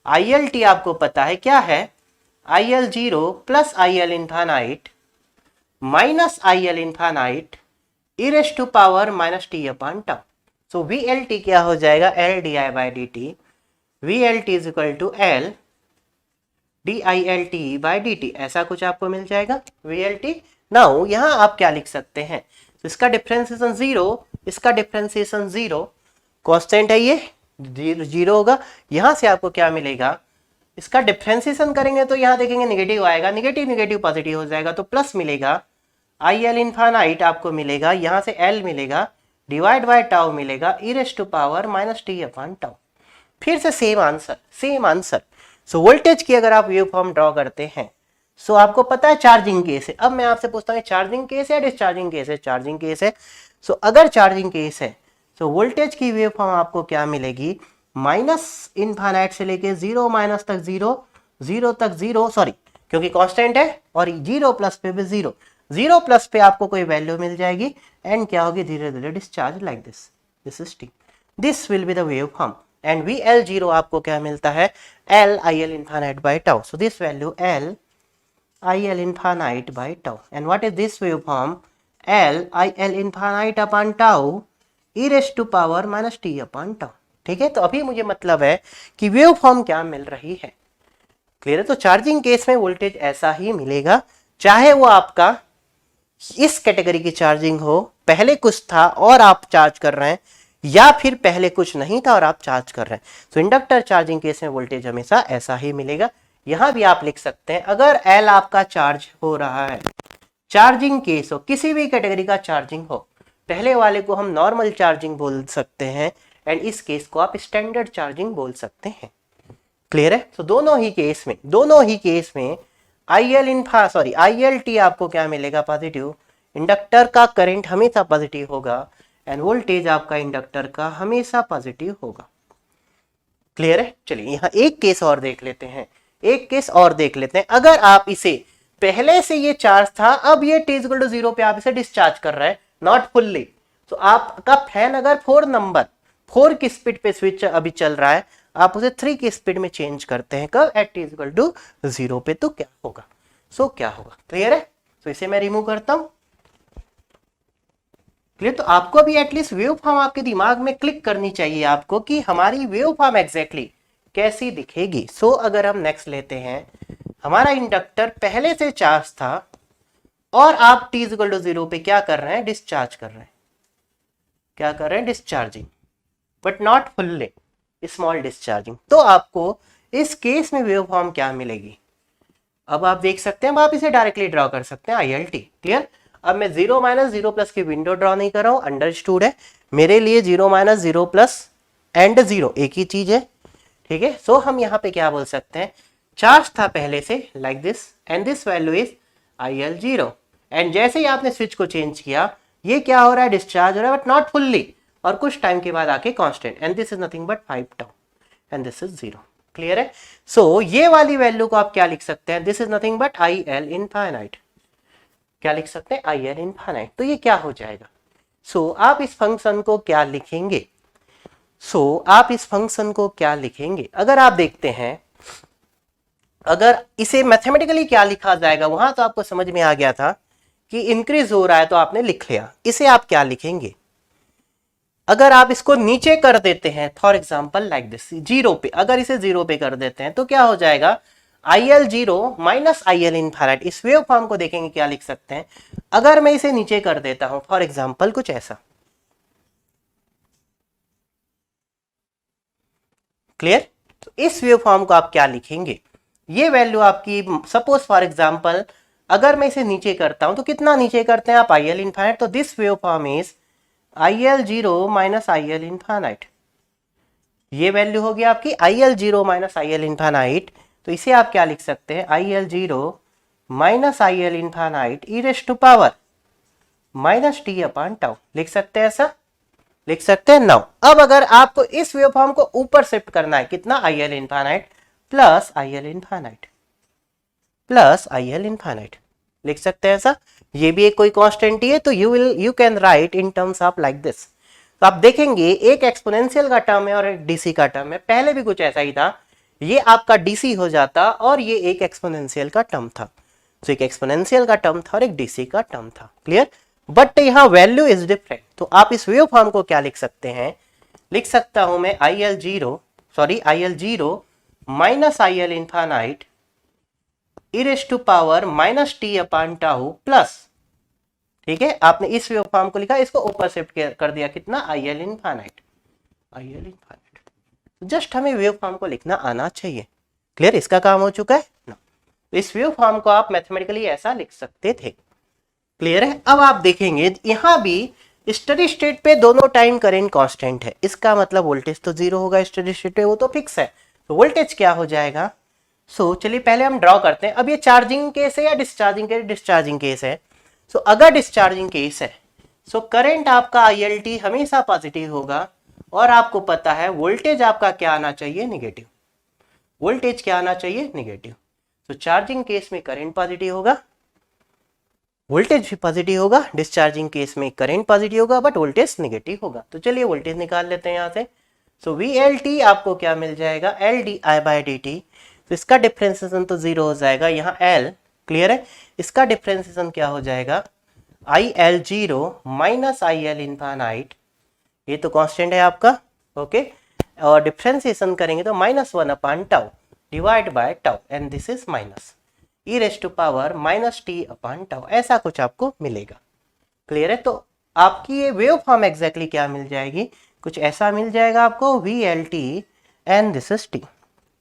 आई एल टी आपको पता है क्या है, I L 0 plus I L infinite minus I L infinite E raise to power minus T upon tau. So V L t क्या हो जाएगा, L d I by d t, V L t is equal to L d I L t by d t, ऐसा कुछ आपको मिल जाएगा we L T. Now यहां आप क्या लिख सकते हैं, तो इसका डिफरेंशिएशन 0, इसका डिफरेंशिएशन 0, कांस्टेंट है ये 0 होगा, यहां से आपको क्या मिलेगा, इसका डिफरेंशिएशन करेंगे तो यहां देखेंगे नेगेटिव आएगा, नेगेटिव नेगेटिव पॉजिटिव हो जाएगा, तो प्लस मिलेगा, आई एल इनफाइनाइट आपको मिलेगा, यहां से एल मिलेगा, डिवाइड बाय टाउ मिलेगा, e raise to power minus T upon tau. फिर से same answer, same answer. So voltage की अगर आप वेव फॉर्म ड्रॉ करते हैं, सो आपको पता है चार्जिंग केस है। अब मैं आपसे पूछता हूँ चार्जिंग केस है या डिस्चार्जिंग केस है, चार्जिंग केस है। सो अगर चार्जिंग केस है तो वोल्टेज की वेव फॉर्म आपको क्या मिलेगी, माइनस इनफाइनाइट से लेके 0 माइनस तक 0, 0 तक 0, सॉरी क्योंकि कांस्टेंट है, और 0 प्लस पे भी 0, 0 प्लस पे आपको कोई वैल्यू मिल जाएगी एंड क्या होगी, धीरे धीरे discharge like this, this is t, this will be the wave form. And V L 0 आपको क्या मिलता है, L I L infinite by tau, so this value L I L infinite by tau, and what is this wave form, L I L infinite upon tau e raise to power minus T upon tau. ठीक है, तो अभी मुझे मतलब है कि wave form क्या मिल रही है। क्लियर है, तो चार्जिंग केस में वोल्टेज ऐसा ही मिलेगा, चाहे वो आपका इस कैटेगरी की चार्जिंग हो, पहले कुछ था और आप चार्ज कर रहे हैं, या फिर पहले कुछ नहीं था और आप चार्ज कर रहे हैं। तो इंडक्टर चार्जिंग केस में वोल्टेज हमेशा ऐसा ही मिलेगा। यहां भी आप लिख सकते हैं, अगर एल आपका चार्ज हो रहा है, चार्जिंग केस हो, किसी भी कैटेगरी का चार्जिंग हो, पहले वाले को हम नॉर्मल चार्जिंग बोल सकते हैं एंड इस केस को आप स्टैंडर्ड चार्जिंग बोल सकते हैं। क्लियर है, तो दोनों ही केस में आई एल इनफा सॉरी आई एल टी आपको क्या मिलेगा, पॉजिटिव, इंडक्टर का करंट हमेशा पॉजिटिव होगा एंड वोल्टेज आपका इंडक्टर का हमेशा पॉजिटिव होगा। क्लियर है, चलिए यहां एक केस और देख लेते हैं, अगर आप इसे पहले से ये चार्ज था, अब ये t इक्वल टू 0 पे आप इसे डिस्चार्ज कर रहे हैं, नॉट फुल्ली, तो आपका फैन अगर 4 की स्पीड पे स्विच अभी चल रहा है, आप उसे 3 की स्पीड में चेंज करते हैं, कब, एट t इक्वल टू 0 पे, तो क्या होगा, क्या होगा, क्लियर है। तो इसे मैं रिमूव करता हूं, क्लियर। तो आपको अभी एटलीस्ट वेव फॉर्म आपके दिमाग में क्लिक करनी चाहिए आपको कि हमारी वेव फॉर्म एग्जैक्टली कैसी दिखेगी। अगर हम नेक्स्ट लेते हैं, हमारा इंडक्टर पहले से चार्ज था और आप t इक्वल टू 0 पे क्या कर रहे हैं, डिस्चार्ज कर रहे हैं, क्या कर रहे हैं, discharging, but not fully, small discharging. तो आपको इस केस में वेव फॉर्म क्या मिलेगी, अब आप देख सकते हैं, अब आप इसे डायरेक्टली ड्रॉ कर सकते हैं, ILT, क्लियर। अब मैं 0 माइनस 0 प्लस की विंडो ड्रॉ नहीं कर रहा हूं, अंडरस्टूड है मेरे लिए, 0 माइनस 0 प्लस एंड 0 एक ही चीज है, ठीक है। हम यहाँ पे क्या बोल सकते हैं, चार्ज था पहले से like this and this value is IL0, and जैसे ही आपने स्विच को चेंज किया ये क्या हो रहा है, डिस्चार्ज हो रहा है, बट नॉट फुल्ली, और कुछ टाइम के बाद आके constant, and this is nothing but 5 tau and this is 0, clear है। ये वाली वैल्यू को आप क्या लिख सकते हैं, this is nothing but IL infinite, क्या लिख सकते हैं, IL इनफाइनाइट। तो ये क्या हो जाएगा, आप इस फंक्शन को क्या लिखेंगे, आप इस फंक्शन को क्या लिखेंगे, अगर आप देखते हैं, अगर इसे मैथमेटिकली क्या लिखा जाएगा, वहां तो आपको समझ में आ गया था कि इंक्रीज हो रहा है तो आपने लिख लिया, इसे आप क्या लिखेंगे, अगर आप इसको नीचे कर देते हैं, फॉर एग्जाम्पल लाइक दिस 0 पे, अगर इसे 0 पे कर देते हैं तो क्या हो जाएगा, IL0 माइनस IL इनफाइनाइट। इस वेव फॉर्म को देखेंगे क्या लिख सकते हैं, अगर मैं इसे नीचे कर देता हूं, फॉर एग्जाम्पल कुछ ऐसा, क्लियर। तो इस वेव फॉर्म को आप क्या लिखेंगे, ये वैल्यू आपकी, सपोज फॉर एग्जाम्पल अगर मैं इसे नीचे करता हूं तो कितना नीचे करते हैं आप, IL इनफाइनाइट, तो this wave form is IL0 minus IL infinite, ये वैल्यू होगी आपकी IL0 माइनस IL इनफाइनाइट। तो इसे आप क्या लिख सकते हैं, IL0 minus IL infinite e raise to power minus t upon tau, लिख सकते हैं, ऐसा लिख सकते हैं। नाउ अब अगर आपको इस वेव फॉर्म को ऊपर शिफ्ट करना है, कितना, IL infinite plus IL infinite plus IL infinite, लिख सकते हैं ऐसा, ये भी एक कोई कांस्टेंट ही है, तो you can write in terms of like this. तो आप देखेंगे एक एक्सपोनेंशियल का टर्म है और एक डीसी का टर्म है, पहले भी कुछ ऐसा ही था, ये आपका डीसी हो जाता और ये एक एक्सपोनेंशियल का टर्म था, तो एक एक्सपोनेंशियल का टर्म था और एक डीसी का टर्म था, क्लियर। बट यहाँ वैल्यू इज डिफरेंट, तो आप इस वेव फॉर्म को क्या लिख सकते हैं, लिख सकता हूं मैं IL0 minus IL infinite e raise to power minus t upon tau plus, ठीक है, आपने इस वेव फॉर्म को लिखा, इसको ऊपर शिफ्ट कर दिया, कितना, IL इनफाइनाइट, जस्ट हमें वेव फॉर्म को लिखना आना चाहिए, क्लियर, इसका काम हो चुका है ना। इस वेव फॉर्म को आप मैथमेटिकली ऐसा लिख सकते थे, क्लियर है। अब आप देखेंगे यहां भी स्टेडी स्टेट पे दोनों टाइम करंट कांस्टेंट है, इसका मतलब वोल्टेज तो 0 होगा स्टेडी स्टेट पे, वो तो फिक्स है, तो वोल्टेज क्या हो जाएगा। चलिए पहले हम ड्रॉ करते हैं, अब ये चार्जिंग केस है या डिस्चार्जिंग केस, डिस्चार्जिंग केस है। अगर डिस्चार्जिंग केस है करंट आपका ILT हमेशा पॉजिटिव होगा, और आपको पता है वोल्टेज आपका क्या आना चाहिए, निगेटिव, वोल्टेज क्या आना चाहिए, निगेटिव। चार्जिंग केस में करंट पॉजिटिव होगा, वोल्टेज भी पॉजिटिव होगा, डिस्चार्जिंग केस में करंट पॉजिटिव होगा बट वोल्टेज निगेटिव होगा। तो चलिए वोल्टेज निकाल लेते हैं यहाँ से। VLT आपको क्या मिल जाएगा, LdI/dt, तो इसका डिफरेंशिएशन तो 0 हो जाएगा, यहाँ L, क्लियर है, इसका डिफरेंशिएशन क्या हो जाएगा, IL0 माइनस IL इनफाइनाइट, ये तो कांस्टेंट है आपका, ओके, और डिफरेंशिएशन करेंगे तो -1 upon tau divide by tau, and this is minus e raise to power minus t upon tau, ऐसा कुछ आपको मिलेगा, क्लियर है। तो आपकी ये वेव फॉर्म एग्जैक्टली क्या मिल जाएगी, कुछ ऐसा मिल जाएगा आपको, VLT and this is t,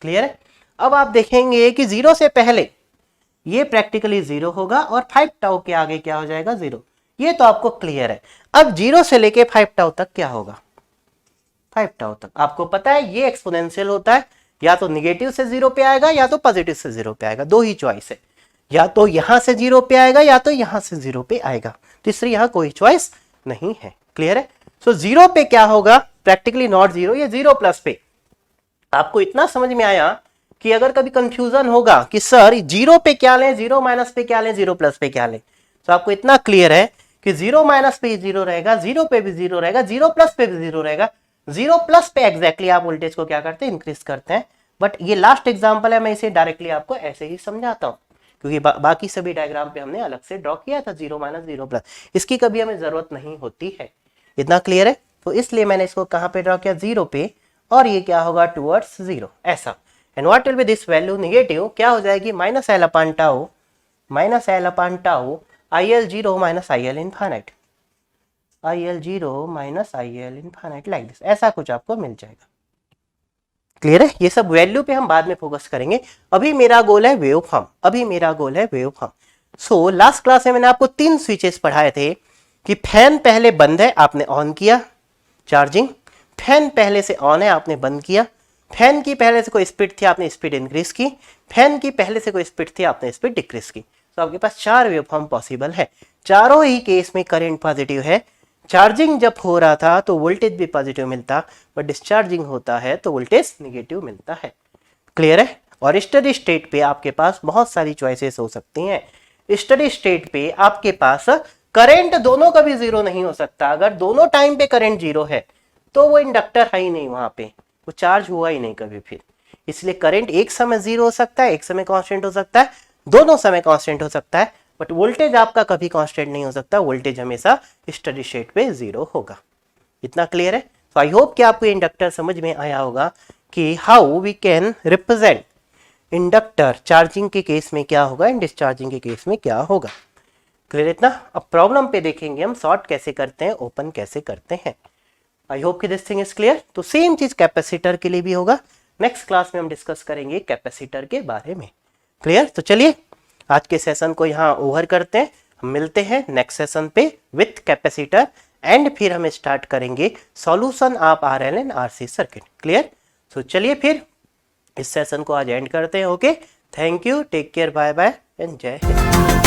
clear है। अब आप देखेंगे कि 0 से पहले ये प्रैक्टिकली 0 होगा और 5 टाउ के आगे क्या हो जाएगा, 0, ये तो आपको क्लियर है। अब 0 से लेके 5 टाउ तक क्या होगा, 5 टाउ तक आपको पता है ये एक्सपोनेंशियल होता है, या तो निगेटिव से 0 पे आएगा या तो पॉजिटिव से 0 पे आएगा, दो ही चॉइस है, या तो यहां से 0 पे आएगा या तो यहां से 0 पे आएगा, तीसरी यहां कोई चॉइस नहीं है, क्लियर है। 0 पे क्या होगा, प्रैक्टिकली नॉट 0, ये 0 प्लस पे। आपको इतना समझ में आया कि अगर कभी कंफ्यूजन होगा कि सर 0 पे क्या लें, 0 माइनस पे क्या लें, 0 प्लस पे क्या लें, तो आपको इतना क्लियर है कि 0 माइनस पे 0 रहेगा, 0 पे भी 0 रहेगा, 0 प्लस पे भी 0 रहेगा, 0 प्लस पे एग्जैक्टली आप वोल्टेज को क्या करते हैं, इंक्रीज करते हैं। बट ये लास्ट एग्जांपल है, मैं इसे डायरेक्टली आपको ऐसे ही समझाता हूँ, क्योंकि बाकी सभी डायग्राम पे हमने अलग से ड्रॉ किया था 0 माइनस 0 प्लस, इसकी कभी हमें जरूरत नहीं होती है। इतना क्लियर है? तो इसलिए मैंने इसको कहाँ पे ड्रॉ किया, 0 पे, और ये क्या होगा, टूवर्ड्स 0 ऐसा। And what will be this value, negative, क्या हो जाएगी, minus L upon tau, minus L upon tau IL0 minus IL infinite, IL0 minus IL infinite, like this, ऐसा कुछ आपको मिल जाएगा। क्लियर है? ये सब वैल्यू पे हम बाद में फोकस करेंगे, अभी मेरा गोल है वेव फॉर्म, अभी मेरा गोल है wave form. So last class में मैंने आपको 3 स्विचेस पढ़ाए थे कि फैन पहले बंद है, आपने ऑन किया चार्जिंग, फैन पहले से ऑन है, आपने बंद किया, फैन की पहले से कोई स्पीड थी, आपने स्पीड इंक्रीज की, फैन की पहले से कोई स्पीड थी, आपने स्पीड डिक्रीज की। तो आपके पास 4 वेव फॉर्म पॉसिबल है, चारों ही केस में करंट पॉजिटिव है। चार्जिंग जब हो रहा था तो वोल्टेज भी पॉजिटिव मिलता, बट डिस्चार्जिंग होता है तो वोल्टेज निगेटिव मिलता है। क्लियर है? और स्टडी स्टेट पे आपके पास बहुत सारी चॉइसेस हो सकती हैं। स्टडी स्टेट पे आपके पास करंट दोनों का भी 0 नहीं हो सकता, अगर दोनों टाइम पे करंट 0 है तो वो इंडक्टर है ही नहीं, वहां पे वो चार्ज हुआ ही नहीं कभी फिर। इसलिए करंट एक समय 0 हो सकता है, एक समय कांस्टेंट हो सकता है, दोनों समय कांस्टेंट हो सकता है, बट वोल्टेज आपका कभी कांस्टेंट नहीं हो सकता, वोल्टेज हमेशा स्टडी स्टेट पे 0 होगा। इतना क्लियर है? तो आई होप कि आपको इंडक्टर समझ में आया होगा कि how we can represent inductor, charging के केस में क्या होगा एंड डिस्चार्जिंग के केस में क्या होगा। क्लियर इतना? अब प्रॉब्लम पे देखेंगे हम शॉर्ट कैसे करते हैं, ओपन कैसे करते हैं। आई होप कि दिस थिंग इज क्लियर। तो सेम चीज कैपेसिटर के लिए भी होगा, नेक्स्ट क्लास में हम डिस्कस करेंगे कैपेसिटर के बारे में। क्लियर? तो चलिए आज के सेशन को यहाँ ओवर करते हैं, हम मिलते हैं नेक्स्ट सेशन पे विथ कैपेसिटर, एंड फिर हम स्टार्ट करेंगे solution of RL and RC circuit. Clear? तो चलिए फिर इस सेशन को आज एंड करते हैं। Okay, thank you, take care, bye bye and जय हिंद।